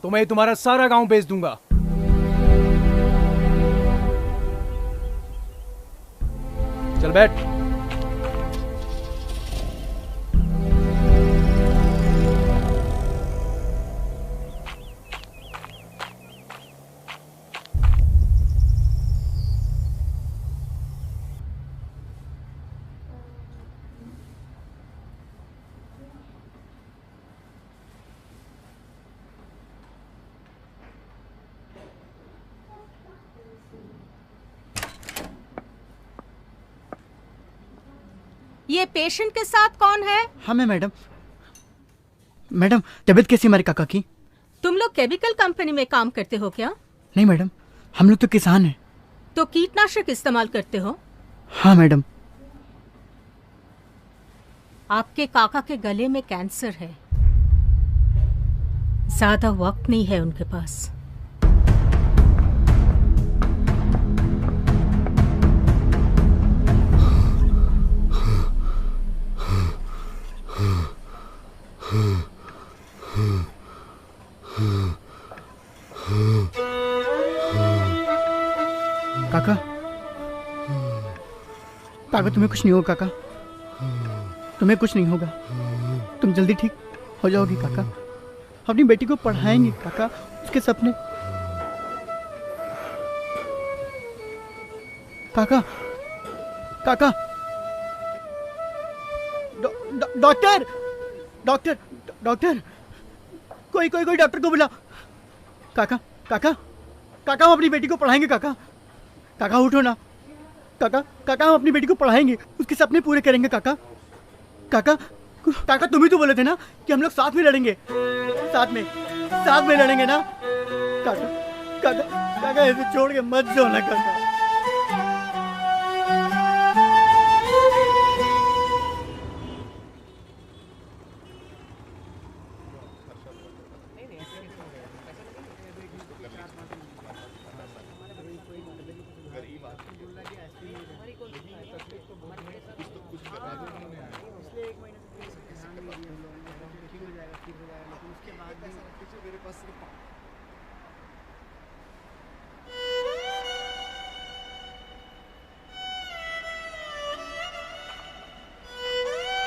तो मैं तुम्हारा सारा गांव बेच दूंगा। चल बैठ। ये पेशेंट के साथ कौन है? हाँ मैं मैडम। मैडम तबीयत कैसी हमारे काका की? तुम लोग केमिकल कंपनी में काम करते हो क्या? नहीं मैडम, हम लोग तो किसान हैं। तो कीटनाशक इस्तेमाल करते हो? हाँ मैडम। आपके काका के गले में कैंसर है, ज्यादा वक्त नहीं है उनके पास। काका काका तुम्हें कुछ नहीं होगा काका, तुम्हें कुछ नहीं होगा, तुम जल्दी ठीक हो जाओगी काका। अपनी बेटी को पढ़ाएंगे काका, उसके सपने। काका काका डॉक्टर डॉक्टर डॉक्टर कोई कोई कोई डॉक्टर को बुला। काका काका काका हम अपनी बेटी को पढ़ाएंगे काका। काका उठो ना काका, काका हम अपनी बेटी को पढ़ाएंगे, उसके सपने पूरे करेंगे काका। काका काका तुम ही तो बोले थे ना कि हम लोग साथ में लड़ेंगे, साथ में लड़ेंगे ना काका। काका काका ऐसे छोड़ के मत जाओ ना काका।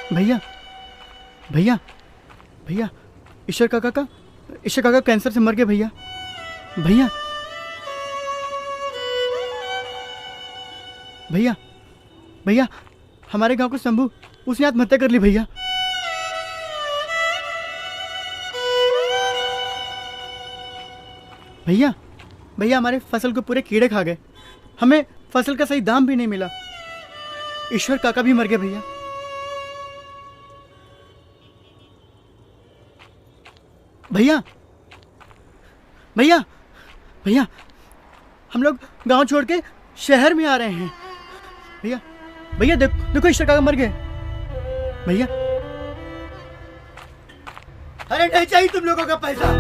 भैया भैया भैया ईश्वर काका कैंसर से मर गए भैया। भैया भैया भैया हमारे गांव को शंभू, उसने आत्महत्या कर ली भैया। भैया भैया हमारे फसल को पूरे कीड़े खा गए, हमें फसल का सही दाम भी नहीं मिला। ईश्वर काका भी मर गए भैया। भैया भैया भैया हम लोग गांव छोड़ के शहर में आ रहे हैं भैया। भैया देखो ईश्वर काका मर गए भैया। अरे नहीं चाहिए तुम लोगों का पैसा,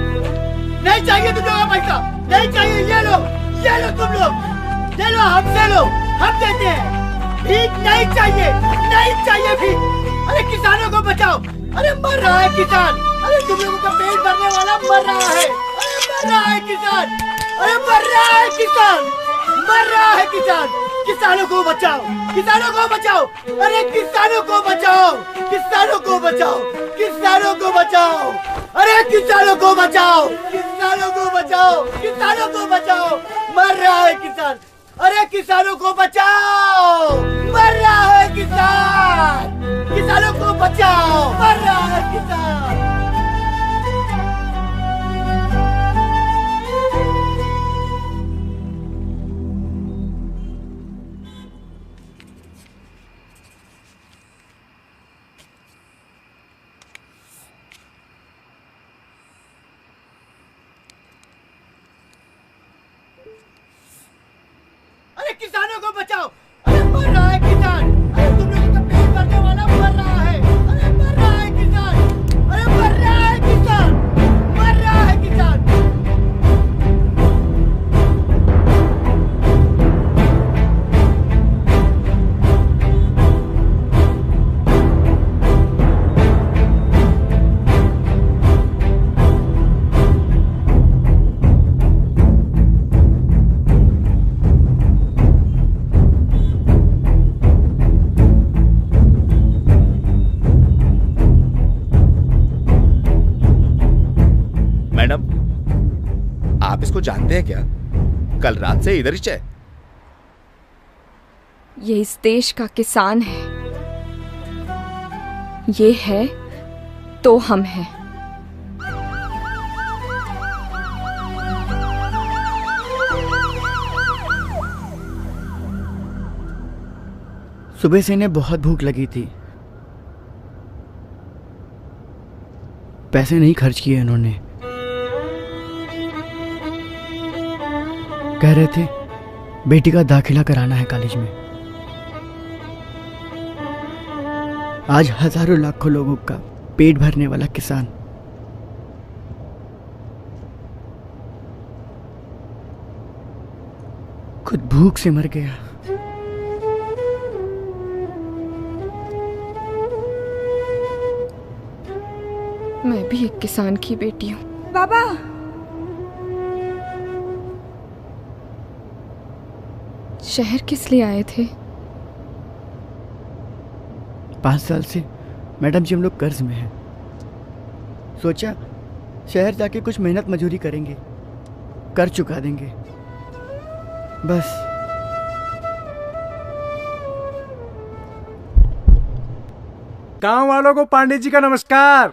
नहीं चाहिए तुम लोगों का पैसा, नहीं चाहिए। ये लो तुम लोग, ये लो हमसे लो, हम देते हैं। भीख नहीं चाहिए, नहीं चाहिए भीख। अरे किसानों को बचाओ, अरे मर रहा है किसान, अरे तुम लोगों का पेट भरने वाला मर रहा है, अरे मर रहा है किसान, अरे मर रहा है किसान, मर रहा है किसान। किसानों को बचाओ, किसानों को बचाओ, अरे किसानों को बचाओ, किसानों को बचाओ, किसानों को बचाओ, अरे किसानों को बचाओ, किसानों को बचाओ, किसानों को बचाओ, मर रहा है किसान, अरे किसानों को बचाओ, मर रहा है किसान, किसानों को बचाओ, मर रहा है किसान। किसानों को बचाओ। अरे मर रहा है किसान, अरे तुम लोगों का पेट भरने वाला मर रहा है। अरे मर रहा है किसान, अरे मर रहा है किसान, मर रहा है किसान। मैडम, आप इसको जानते हैं क्या? कल रात से इधर ही है। ये इस देश का किसान है। ये है तो हम हैं। सुबह से इन्हें बहुत भूख लगी थी। पैसे नहीं खर्च किए इन्होंने। कह रहे थे बेटी का दाखिला कराना है कॉलेज में। आज हजारों लाखों लोगों का पेट भरने वाला किसान खुद भूख से मर गया। मैं भी एक किसान की बेटी हूँ। बाबा, शहर किस लिए आए थे? 5 साल से मैडम जी हम लोग कर्ज में हैं। सोचा शहर जाके कुछ मेहनत मजदूरी करेंगे, कर चुका देंगे बस। गांव वालों को पांडे जी का नमस्कार।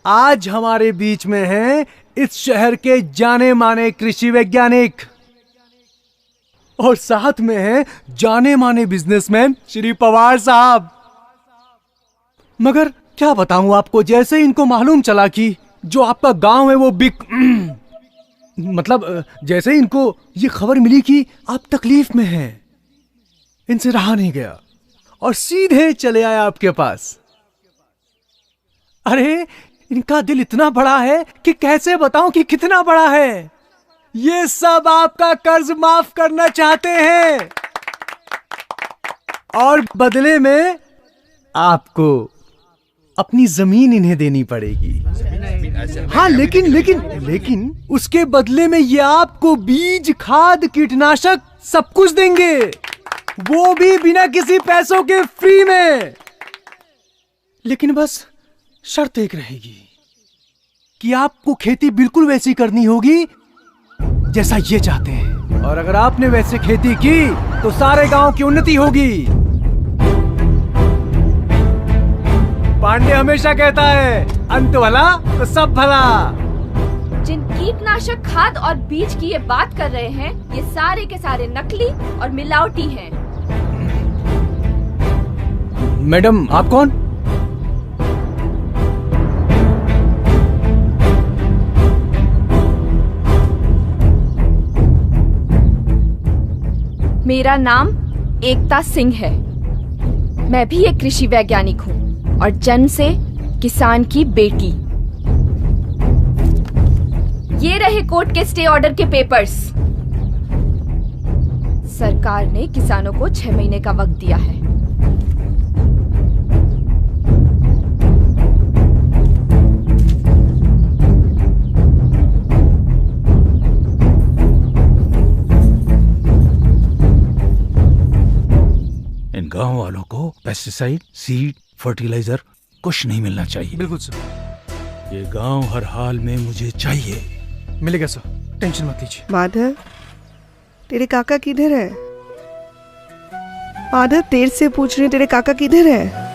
आज हमारे बीच में हैं इस शहर के जाने माने कृषि वैज्ञानिक और साथ में हैं जाने माने बिजनेसमैन श्री पवार साहब। मगर क्या बताऊं आपको, जैसे इनको मालूम चला कि जो आपका गांव है वो मतलब जैसे इनको ये खबर मिली कि आप तकलीफ में हैं, इनसे रहा नहीं गया और सीधे चले आए आपके पास। अरे इनका दिल इतना बड़ा है कि कैसे बताऊं कि कितना बड़ा है। ये सब आपका कर्ज माफ करना चाहते हैं और बदले में आपको अपनी जमीन इन्हें देनी पड़ेगी। हाँ, लेकिन उसके बदले में ये आपको बीज, खाद, कीटनाशक सब कुछ देंगे, वो भी बिना किसी पैसों के फ्री में। लेकिन बस शर्त एक रहेगी कि आपको खेती बिल्कुल वैसी करनी होगी जैसा ये चाहते हैं, और अगर आपने वैसे खेती की तो सारे गांव की उन्नति होगी। पांडे हमेशा कहता है अंत भला तो सब भला। जिन कीटनाशक, खाद और बीज की ये बात कर रहे हैं, ये सारे के सारे नकली और मिलावटी हैं। मैडम, आप कौन? मेरा नाम एकता सिंह है। मैं भी एक कृषि वैज्ञानिक हूँ और जन्म से किसान की बेटी। ये रहे कोर्ट के स्टे ऑर्डर के पेपर्स। सरकार ने किसानों को 6 महीने का वक्त दिया है। इन गांव वालों को पेस्टिसाइड, सीड, फर्टिलाइजर कुछ नहीं मिलना चाहिए। बिल्कुल सर। ये गांव हर हाल में मुझे चाहिए। मिलेगा सर, टेंशन मत लीजिए। माधव, तेरे काका किधर है? माधव, तेरे से पूछ रहे तेरे काका किधर है?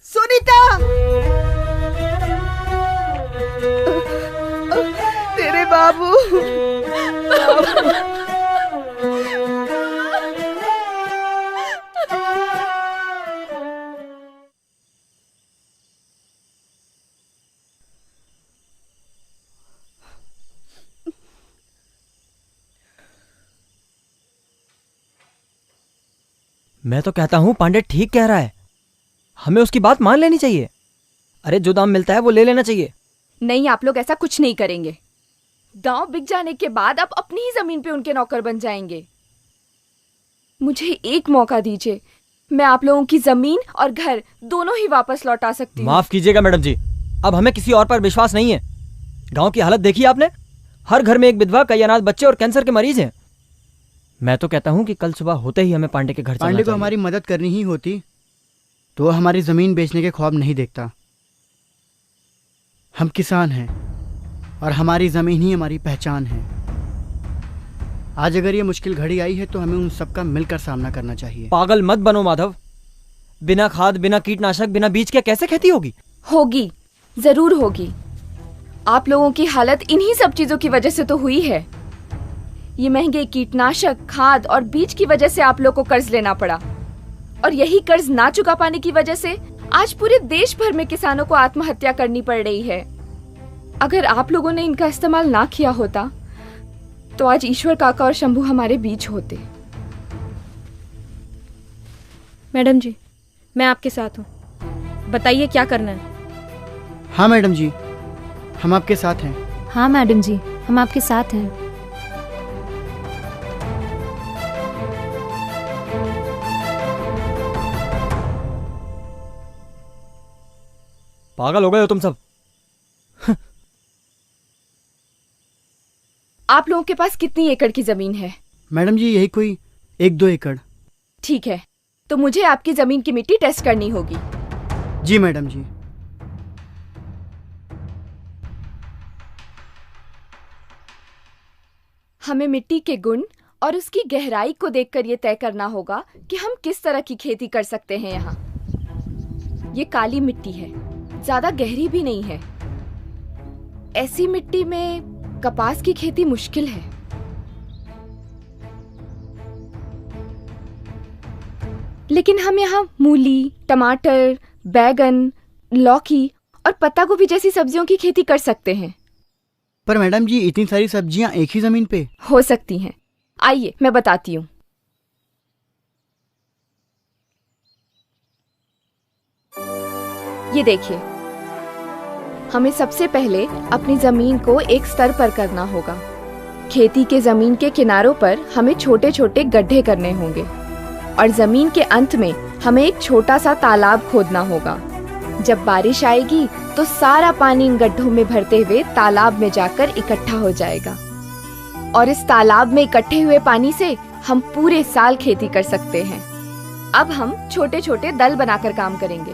सुनीता, तेरे बाबू। मैं तो कहता हूँ पांडे ठीक कह रहा है, हमें उसकी बात मान लेनी चाहिए। अरे जो दाम मिलता है वो ले लेना चाहिए। नहीं, आप लोग ऐसा कुछ नहीं करेंगे। गांव बिक जाने के बाद आप अपनी ही जमीन पे उनके नौकर बन जाएंगे। मुझे एक मौका दीजिए, मैं आप लोगों की जमीन और घर दोनों ही वापस लौटा सकती हूँ। माफ कीजिएगा मैडम जी, अब हमें किसी और पर विश्वास नहीं है। गांव की हालत देखी आपने, हर घर में एक विधवा, कई अनाथ बच्चे और कैंसर के मरीज हैं। मैं तो कहता हूँ कि कल सुबह होते ही हमें पांडे के घर चलना पांडे को चाहिए। हमारी मदद करनी ही होती तो वो हमारी जमीन बेचने के ख्वाब नहीं देखता। हम किसान हैं और हमारी जमीन ही हमारी पहचान है। आज अगर ये मुश्किल घड़ी आई है तो हमें उन सबका मिलकर सामना करना चाहिए। पागल मत बनो माधव, बिना खाद, बिना कीटनाशक, बिना बीज के कैसे खेती होगी? होगी, जरूर होगी। आप लोगों की हालत इन्हीं सब चीजों की वजह से तो हुई है। ये महंगे कीटनाशक, खाद और बीज की वजह से आप लोग को कर्ज लेना पड़ा, और यही कर्ज ना चुका पाने की वजह से आज पूरे देश भर में किसानों को आत्महत्या करनी पड़ रही है। अगर आप लोगों ने इनका इस्तेमाल ना किया होता तो आज ईश्वर काका और शंभू हमारे बीच होते। मैडम जी, मैं आपके साथ हूँ, बताइए क्या करना है। हाँ मैडम जी, हम आपके साथ हैं। हाँ मैडम जी, हम आपके साथ हैं। पागल हो गए हो तुम सब। आप लोगों के पास कितनी एकड़ की जमीन है? मैडम जी यही कोई 1-2 एकड़। ठीक है, तो मुझे आपकी जमीन की मिट्टी टेस्ट करनी होगी। जी मैडम जी। हमें मिट्टी के गुण और उसकी गहराई को देखकर यह तय करना होगा कि हम किस तरह की खेती कर सकते हैं। यहाँ ये काली मिट्टी है, ज्यादा गहरी भी नहीं है। ऐसी मिट्टी में कपास की खेती मुश्किल है। लेकिन हम यहाँ मूली, टमाटर, बैगन, लौकी और पत्ता गोभी जैसी सब्जियों की खेती कर सकते हैं। पर मैडम जी इतनी सारी सब्जियां एक ही जमीन पे हो सकती हैं। आइए मैं बताती हूँ। ये देखिए, हमें सबसे पहले अपनी जमीन को एक स्तर पर करना होगा। खेती के जमीन के किनारों पर हमें छोटे छोटे गड्ढे करने होंगे और जमीन के अंत में हमें एक छोटा सा तालाब खोदना होगा। जब बारिश आएगी तो सारा पानी इन गड्ढों में भरते हुए तालाब में जाकर इकट्ठा हो जाएगा और इस तालाब में इकट्ठे हुए पानी से हम पूरे साल खेती कर सकते हैं। अब हम छोटे छोटे दल बनाकर काम करेंगे।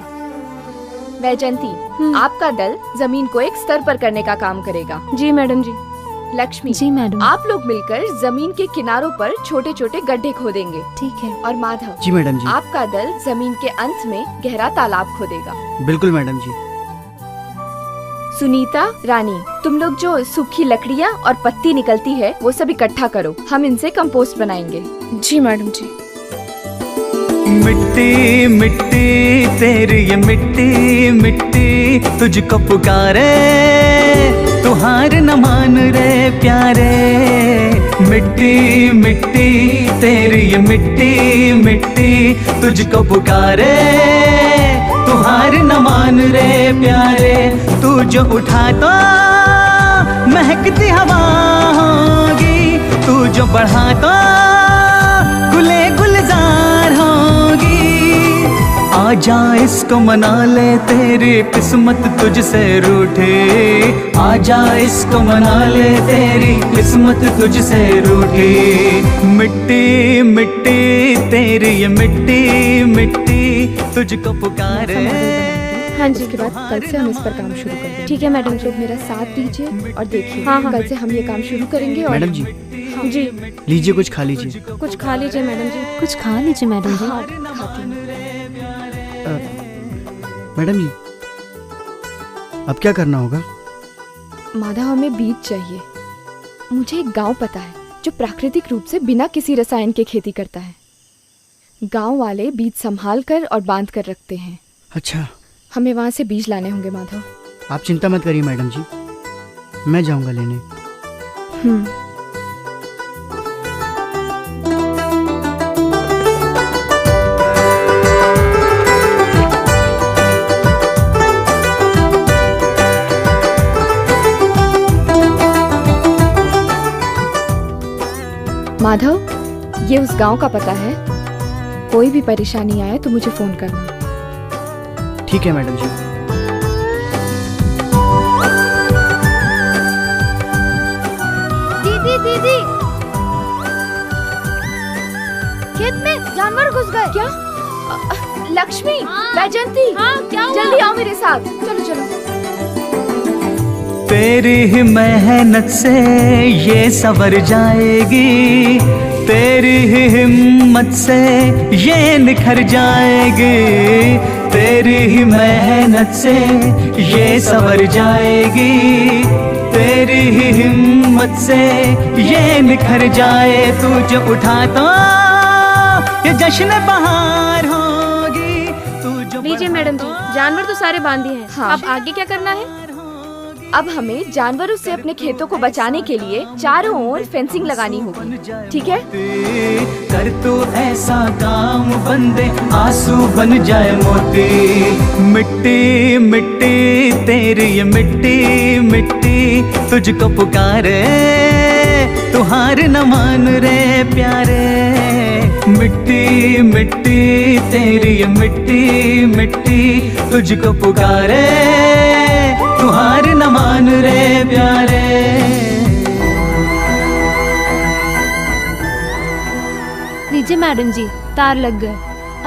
वैजंती, आपका दल जमीन को एक स्तर पर करने का काम करेगा। जी मैडम जी। लक्ष्मी जी मैडम। आप लोग मिलकर जमीन के किनारों पर छोटे छोटे गड्ढे खोदेंगे। ठीक है। और माधव जी मैडम जी। आपका दल जमीन के अंत में गहरा तालाब खोदेगा। बिल्कुल मैडम जी। सुनीता, रानी, तुम लोग जो सूखी लकड़ियाँ और पत्ती निकलती है वो सब इकट्ठा करो, हम इनसे कंपोस्ट बनाएंगे। जी मैडम जी। मिट्टी मिट्टी तेरी ये मिट्टी मिट्टी तुझको पुकारे, तू हार न मान रे प्यारे। मिट्टी मिट्टी तेरी ये मिट्टी मिट्टी तुझको पुकारे, तू हार न मान रे प्यारे। तू जो उठा तो महकती हवा होगी, तू जो बढ़ा तो गुले गुलजार होगी। आजा इसको मना ले तेरी किस्मत तुझसे रूठे, आजा इसको मना ले तेरी किस्मत तुझसे रूठे। मिट्टी मिट्टी तेरी ये मिट्टी मिट्टी तुझको पुकारे। हाँ जी, इसके बाद कल से हम इस पर काम शुरू करेंगे। ठीक है मैडम जी, मेरा साथ दीजिए और देखिए। हाँ, कल से हम ये काम शुरू करेंगे। और मैडम जी जी लीजिए, कुछ खा लीजिए। कुछ खा लीजिए मैडम जी। कुछ खा लीजिए मैडम जी। हाँ, खाती हूँ। मैडम जी अब क्या करना होगा? माधव, हमें बीज चाहिए। मुझे एक गांव पता है जो प्राकृतिक रूप से बिना किसी रसायन के खेती करता है। गांव वाले बीज संभाल कर और बांध कर रखते हैं। अच्छा, हमें वहां से बीज लाने होंगे माधव। आप चिंता मत करिए मैडम जी, मैं जाऊंगा लेने। माधव, ये उस गांव का पता है। कोई भी परेशानी आए तो मुझे फोन करना। ठीक है मैडम जी। दीदी दीदी, खेत में जानवर घुस गए। क्या? लक्ष्मी, वैजंती, क्या हुआ? जल्दी आओ मेरे साथ। चलो चलो। तेरी ही मेहनत से ये संवर जाएगी, तेरी ही हिम्मत से ये निखर जाएगी, तेरी ही मेहनत से ये संवर जाएगी, तेरी ही हिम्मत से ये निखर जाए। तू जो उठा तो ये जश्न बहार होगी। तू जो लीजिए मैडम जी, जानवर तो सारे बांधे हैं। हाँ। अब आगे क्या करना है? अब हमें जानवरों से अपने खेतों को बचाने के लिए चारों ओर फेंसिंग लगानी होगी, ठीक है? कर तू ऐसा काम बंदे आंसू बन जाए मोती। मिट्टी मिट्टी तेरी ये मिट्टी मिट्टी तुझको पुकारे, तू हार न मान रे प्यारे। मिट्टी मिट्टी तेरी ये मिट्टी मिट्टी तुझको पुकारे, तू हार न मान रे प्यारे। लीजिए मैडम जी, तार लग गए।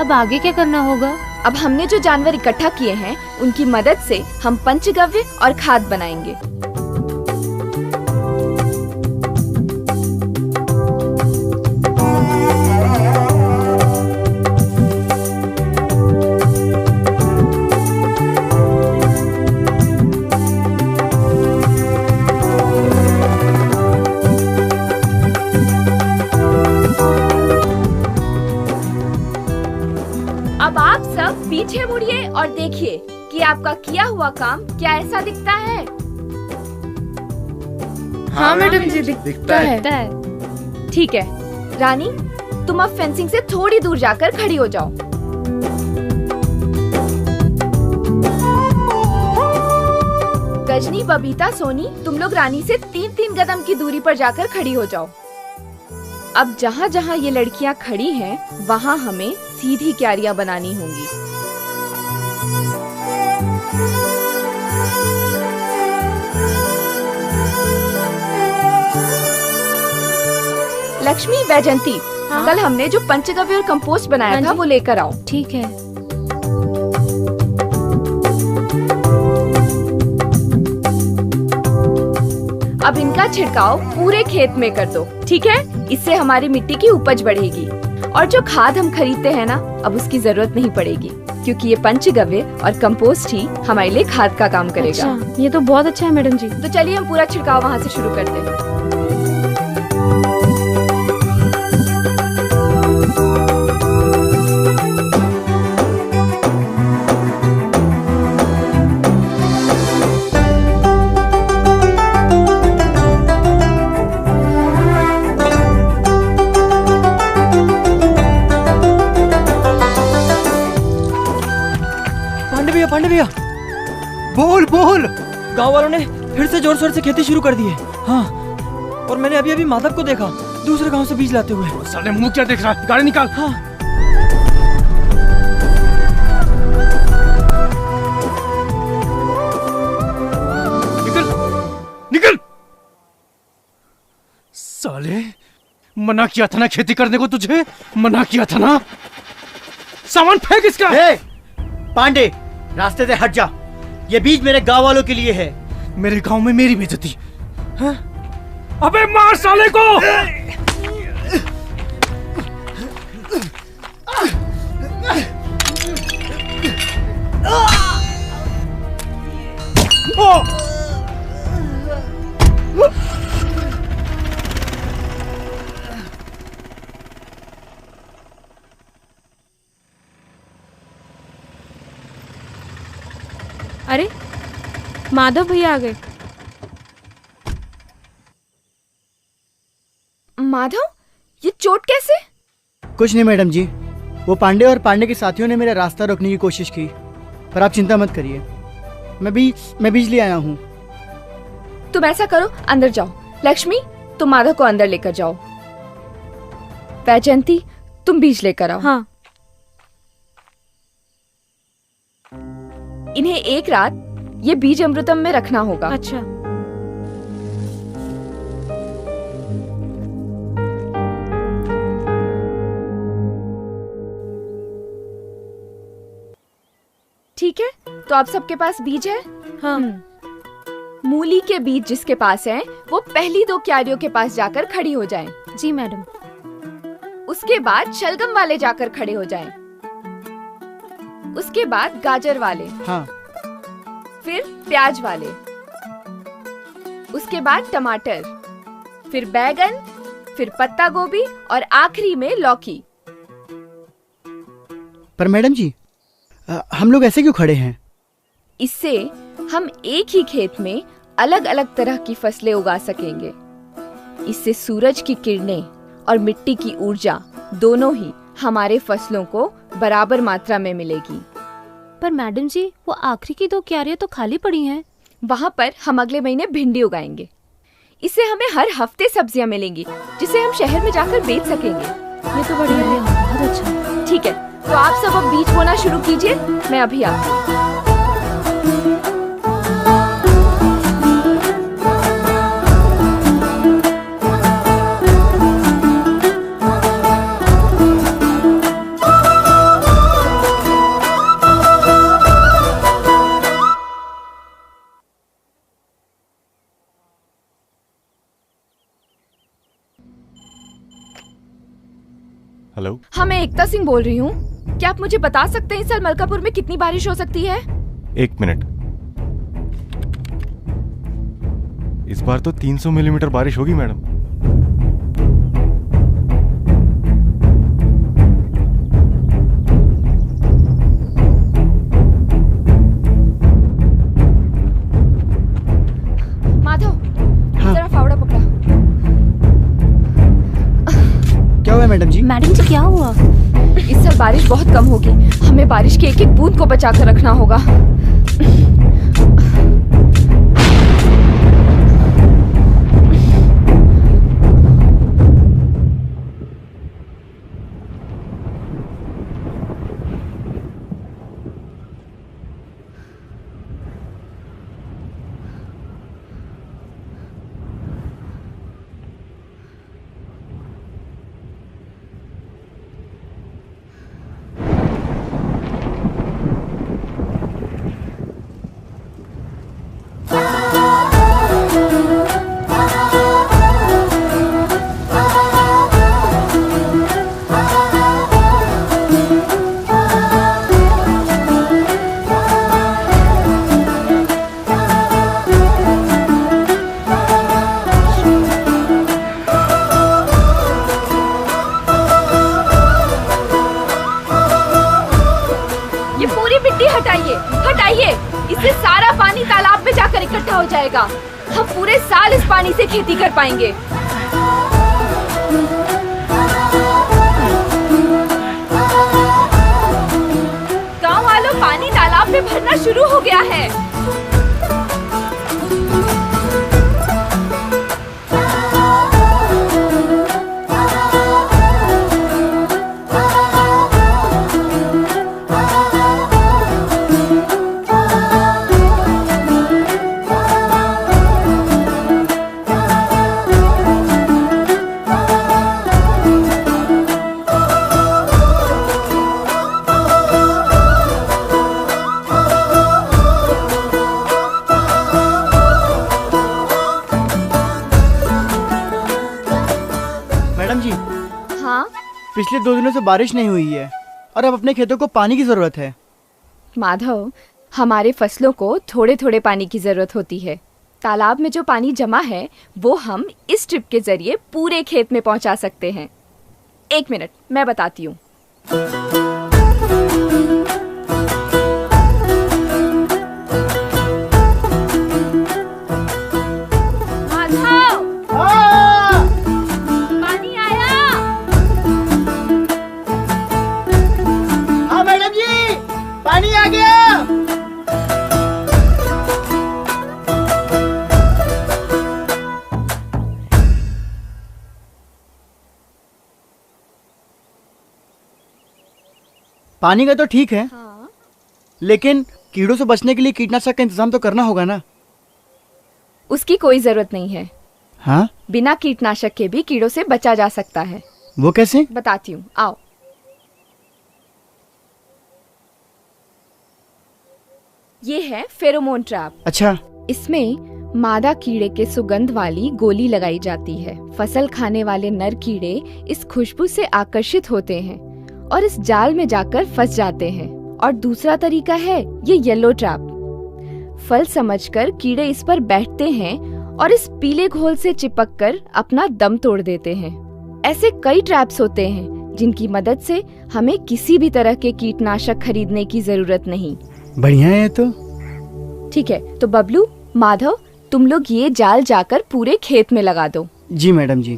अब आगे क्या करना होगा? अब हमने जो जानवर इकट्ठा किए हैं उनकी मदद से हम पंचगव्य और खाद बनाएंगे। अब आप सब पीछे मुड़िए और देखिए कि आपका किया हुआ काम क्या ऐसा दिखता है। हाँ मैडम जी, दिखता है। ठीक है रानी, तुम अब फेंसिंग से थोड़ी दूर जाकर खड़ी हो जाओ। गजनी, बबीता, सोनी, तुम लोग रानी से 3-3 कदम की दूरी पर जाकर खड़ी हो जाओ। अब जहाँ जहाँ ये लड़कियाँ खड़ी हैं, वहाँ हमें सीधी क्यारियाँ बनानी होंगी। लक्ष्मी, वैजंती, कल हमने जो पंचगव्य और कंपोस्ट बनाया था वो लेकर आओ। ठीक है। अब इनका छिड़काव पूरे खेत में कर दो, ठीक है? इससे हमारी मिट्टी की उपज बढ़ेगी। और जो खाद हम खरीदते हैं ना, अब उसकी जरूरत नहीं पड़ेगी, क्योंकि ये पंचगव्य और कंपोस्ट ही हमारे लिए खाद का काम करेगा। अच्छा, ये तो बहुत अच्छा है मैडम जी। तो चलिए हम पूरा छिड़काव वहाँ से शुरू करते हैं। पांडे भैया, बोल बोल। गांव वालों ने फिर से जोर शोर से खेती शुरू कर दी है। हाँ, और मैंने अभी अभी माधव को देखा दूसरे गांव से बीज लाते हुए। साले मुंह क्या देख रहा है? गाड़ी निकाल। हाँ। निकल निकल। साले, मना किया था ना खेती करने को, तुझे मना किया था ना। सामान फेंक इसका। पांडे, रास्ते से हट जा। ये बीज मेरे गांव वालों के लिए है। मेरे गांव में मेरी बेइज्जती। अबे मार साले को। अरे माधव भैया आ गए। माधव, ये चोट कैसे? कुछ नहीं मैडम जी, वो पांडे और पांडे के साथियों ने मेरा रास्ता रोकने की कोशिश की, पर आप चिंता मत करिए, मैं बिजली आया हूँ। तुम ऐसा करो, अंदर जाओ। लक्ष्मी, तुम माधव को अंदर लेकर जाओ। वैजयंती, तुम बीज लेकर आओ। हाँ। इन्हें एक रात ये बीज अमृतम में रखना होगा। अच्छा। ठीक है, तो आप सबके पास बीज है? हाँ। मूली के बीज जिसके पास हैं, वो पहली 2 क्यारियों के पास जाकर खड़ी हो जाएं। जी मैडम। उसके बाद शलगम वाले जाकर खड़े हो जाएं। उसके बाद गाजर वाले। हाँ। फिर प्याज वाले। उसके बाद टमाटर, फिर बैगन, फिर पत्ता गोभी और आखिरी में लौकी। पर मैडम जी, हम लोग ऐसे क्यों खड़े हैं? इससे हम एक ही खेत में अलग अलग तरह की फसलें उगा सकेंगे। इससे सूरज की किरणें और मिट्टी की ऊर्जा दोनों ही हमारे फसलों को बराबर मात्रा में मिलेगी। पर मैडम जी, वो आखिरी की 2 क्यारियां तो खाली पड़ी हैं। वहाँ पर हम अगले महीने भिंडी उगाएंगे। इससे हमें हर हफ्ते सब्जियाँ मिलेंगी, जिसे हम शहर में जाकर बेच सकेंगे। ये तो बढ़िया है, बहुत अच्छा। ठीक है, तो आप सब अब बीज बोना शुरू कीजिए, मैं अभी आती हूँ। हेलो, हाँ, मैं एकता सिंह बोल रही हूँ। क्या आप मुझे बता सकते हैं इस साल मलकापुर में कितनी बारिश हो सकती है? 1 मिनट। इस बार तो 300 मिलीमीटर बारिश होगी मैडम। माधव, जरा फावड़ा पकड़ा। क्या हुआ मैडम जी? मैडम जी, क्या हुआ? इस साल बारिश बहुत कम होगी, हमें बारिश की एक एक बूंद को बचा कर रखना होगा। हटाइए, इससे सारा पानी तालाब में जाकर इकट्ठा हो जाएगा। हम पूरे साल इस पानी से खेती कर पाएंगे। गांव वालों, पानी तालाब में भरना शुरू हो गया है। पिछले 2 दिनों से बारिश नहीं हुई है और अब अपने खेतों को पानी की जरूरत है। माधव, हमारे फसलों को थोड़े थोड़े पानी की जरूरत होती है। तालाब में जो पानी जमा है वो हम इस ट्रिप के जरिए पूरे खेत में पहुंचा सकते हैं। 1 मिनट, मैं बताती हूँ। पानी आ गया। पानी का तो ठीक है, लेकिन कीड़ों से बचने के लिए कीटनाशक का इंतजाम तो करना होगा ना। उसकी कोई जरूरत नहीं है। हाँ, बिना कीटनाशक के भी कीड़ों से बचा जा सकता है। वो कैसे? बताती हूँ, आओ। ये है फेरोमोन ट्रैप। अच्छा। इसमें मादा कीड़े के सुगंध वाली गोली लगाई जाती है। फसल खाने वाले नर कीड़े इस खुशबू से आकर्षित होते हैं और इस जाल में जाकर फंस जाते हैं। और दूसरा तरीका है ये येलो ट्रैप। फल समझकर कीड़े इस पर बैठते हैं और इस पीले घोल से चिपककर अपना दम तोड़ देते हैं। ऐसे कई ट्रैप्स होते हैं जिनकी मदद से हमें किसी भी तरह के कीटनाशक खरीदने की जरूरत नहीं। बढ़िया है तो। ठीक है, तो बबलू, माधव, तुम लोग ये जाल जाकर पूरे खेत में लगा दो। जी मैडम जी।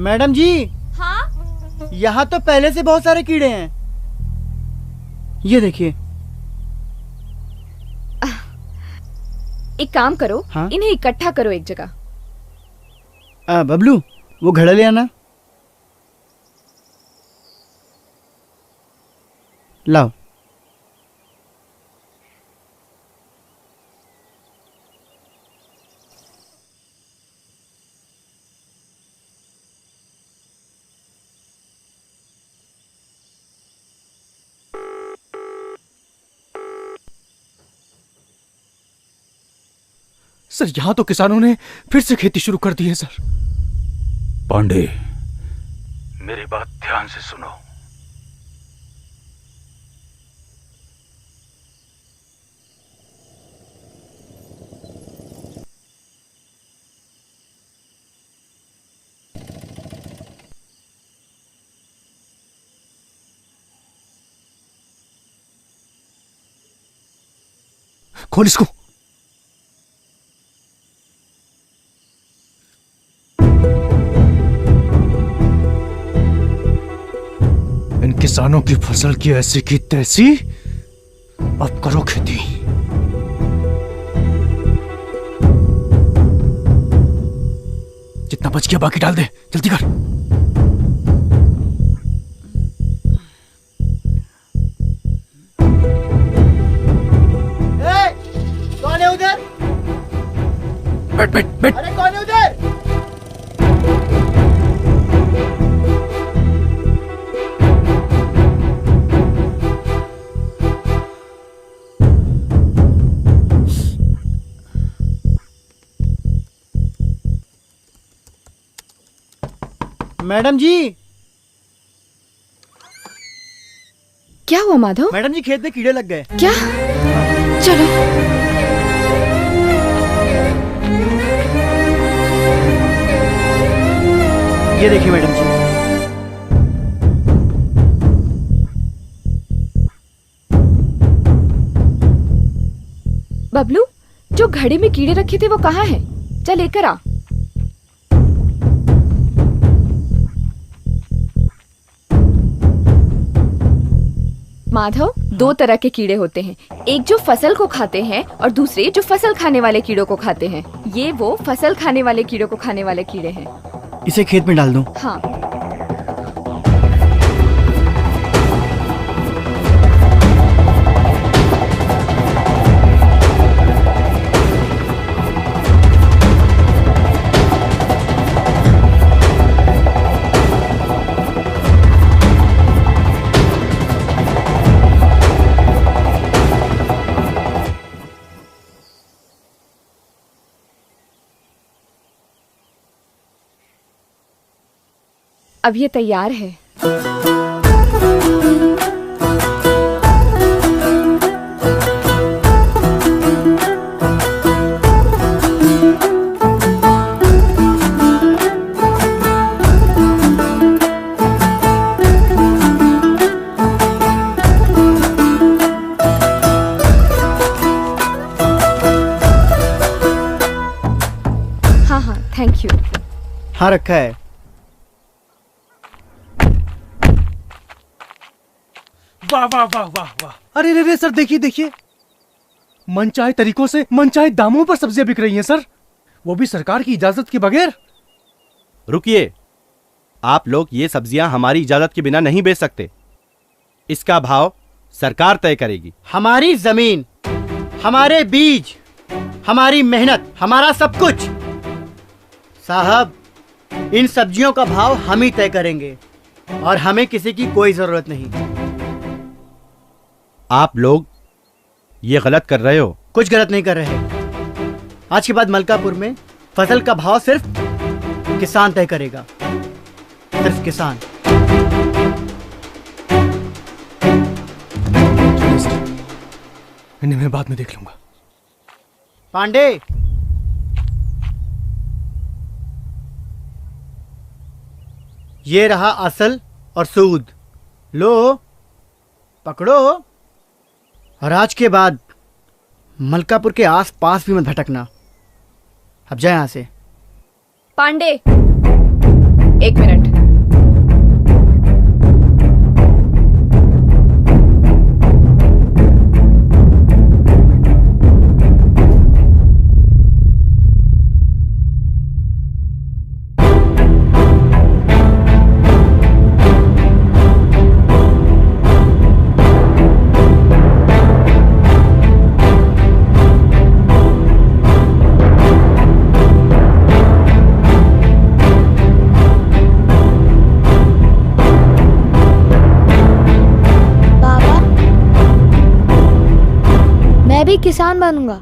मैडम जी। हाँ? यहाँ तो पहले से बहुत सारे कीड़े हैं। ये देखिए। एक काम करो, हाँ? इन्हें इकट्ठा करो एक जगह। बबलू, वो घड़ा ले आना। लाओ। सर, यहाँ तो किसानों ने फिर से खेती शुरू कर दी है सर। पांडे, मेरी बात ध्यान से सुनो। खोल इसको। इन किसानों की फसल की ऐसी की तैसी, अब करो खेती। जितना बच गया बाकी डाल दे, जल्दी कर। कौन है उधर? बैठ बैठ बैठ। अरे कौन है उधर? मैडम जी। क्या हुआ माधव? मैडम जी, खेत में कीड़े लग गए। क्या? चलो। ये देखिए मैडम जी। बबलू, जो घड़े में कीड़े रखे थे वो कहाँ हैं? चल लेकर आ। माधव, दो तरह के कीड़े होते हैं, एक जो फसल को खाते हैं और दूसरे जो फसल खाने वाले कीड़ों को खाते हैं। ये वो फसल खाने वाले कीड़ों को खाने वाले कीड़े हैं। इसे खेत में डाल दूं? हाँ। अब ये तैयार है। हाँ हाँ, थैंक यू। हाँ रखा है। वाह वाह वाह वाह वाह। अरे रे रे सर, देखिए देखिए, मनचाहे तरीकों से मनचाहे दामों पर सब्जियां बिक रही हैं सर, वो भी सरकार की इजाजत के बगैर। रुकिए, आप लोग ये सब्जियां हमारी इजाजत के बिना नहीं बेच सकते। इसका भाव सरकार तय करेगी। हमारी जमीन, हमारे बीज, हमारी मेहनत, हमारा सब कुछ। साहब, इन सब्जियों का भाव हम ही तय करेंगे और हमें किसी की कोई जरूरत नहीं। आप लोग ये गलत कर रहे हो। कुछ गलत नहीं कर रहे। आज के बाद मलकापुर में फसल का भाव सिर्फ किसान तय करेगा, सिर्फ किसान। इन्हें मैं बाद में देख लूंगा। पांडे, ये रहा असल और सूद, लो पकड़ो। और आज के बाद मलकापुर के आस पास भी मत भटकना। अब जाए यहां से। पांडे, एक मिनट। मैं भी किसान बनूंगा।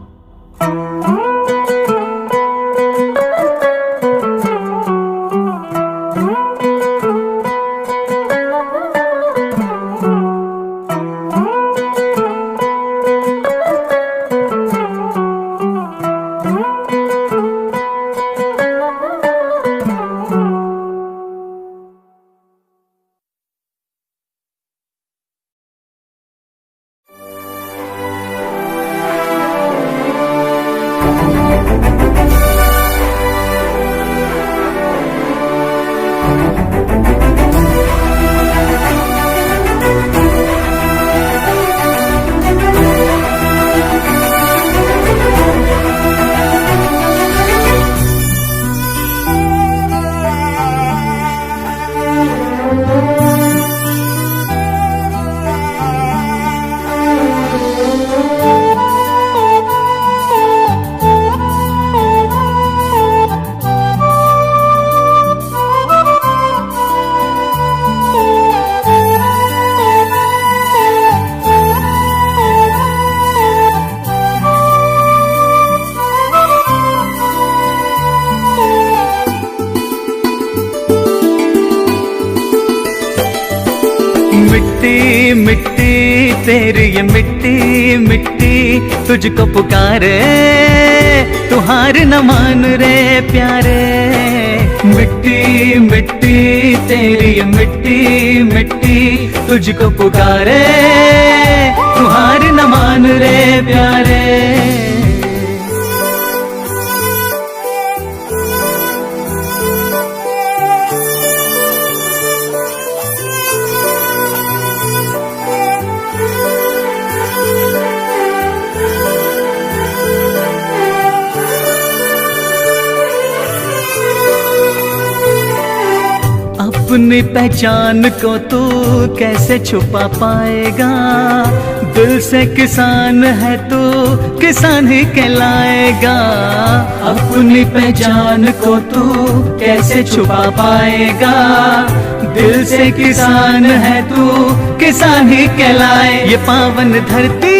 मिट्टी मिट्टी तेरी ये मिट्टी मिट्टी तुझको पुकारे, तू हार न मान रे प्यारे। मिट्टी मिट्टी तेरी ये मिट्टी मिट्टी तुझको पुकारे, तू हार न मान रे प्यारे। अपनी पहचान को तू कैसे छुपा पाएगा, दिल से किसान है तू किसान ही कहलाएगा। अपनी पहचान को तू कैसे छुपा पाएगा, दिल से किसान है तू किसान ही कहलाए। ये पावन धरती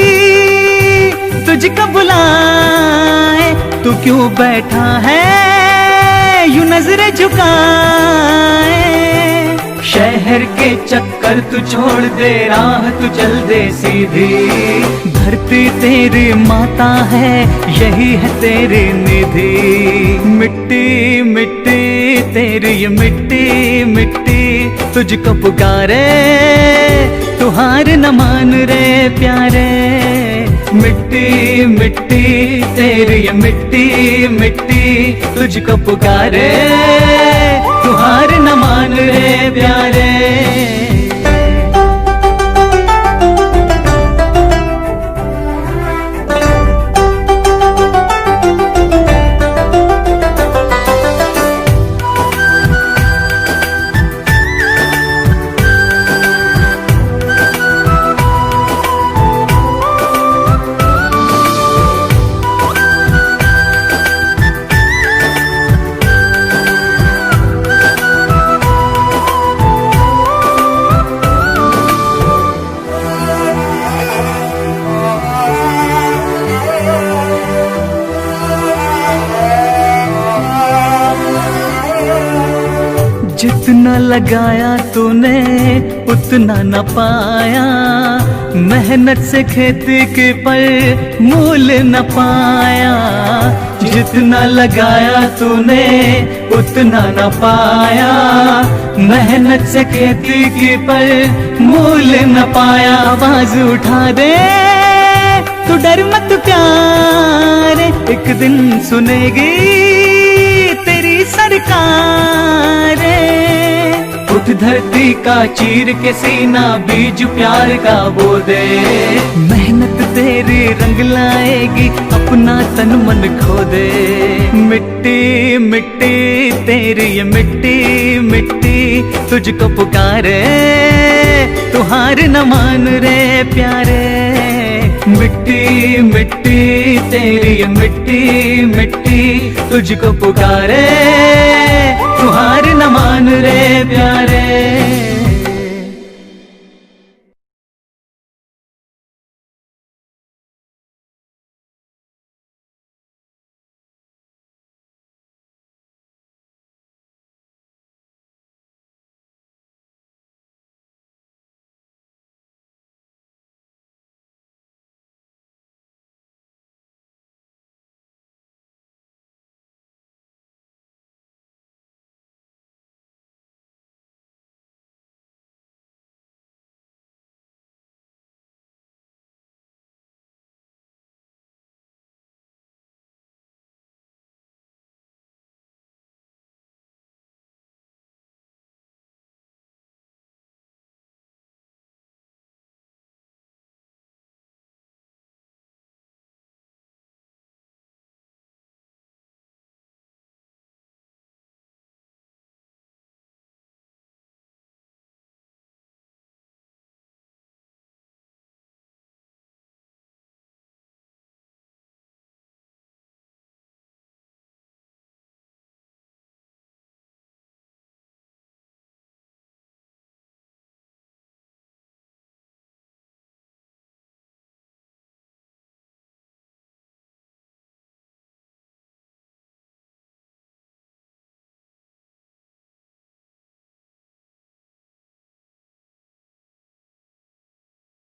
तुझको बुलाए, तू क्यों बैठा है यूं नजरें झुकाए। शहर के चक्कर तू छोड़ दे, राह तू चल दे सीधी। धरती तेरी माता है, यही है तेरी निधि। मिट्टी मिट्टी तेरी ये मिट्टी मिट्टी तुझको पुकारे, तू हार न मान रे प्यारे। मिट्टी मिट्टी तेरी ये मिट्टी मिट्टी तुझको पुकारे, प्यारे। जितना लगाया तूने उतना न पाया, मेहनत से खेती के पर मूल न पाया। जितना लगाया तूने उतना न पाया, मेहनत से खेती के पर मूल न पाया। आवाज उठा दे तू डर मत प्यारे, एक दिन सुनेगी तेरी सरकार। उठ धरती का चीर के सीना, बीज प्यार का बो दे। मेहनत तेरी रंग लाएगी, अपना तन मन खो दे। मिट्टी मिट्टी तेरी ये मिट्टी मिट्टी तुझको पुकारे, तू हार न मान रे प्यारे। मिट्टी मिट्टी तेरी ये मिट्टी मिट्टी तुझको पुकारे,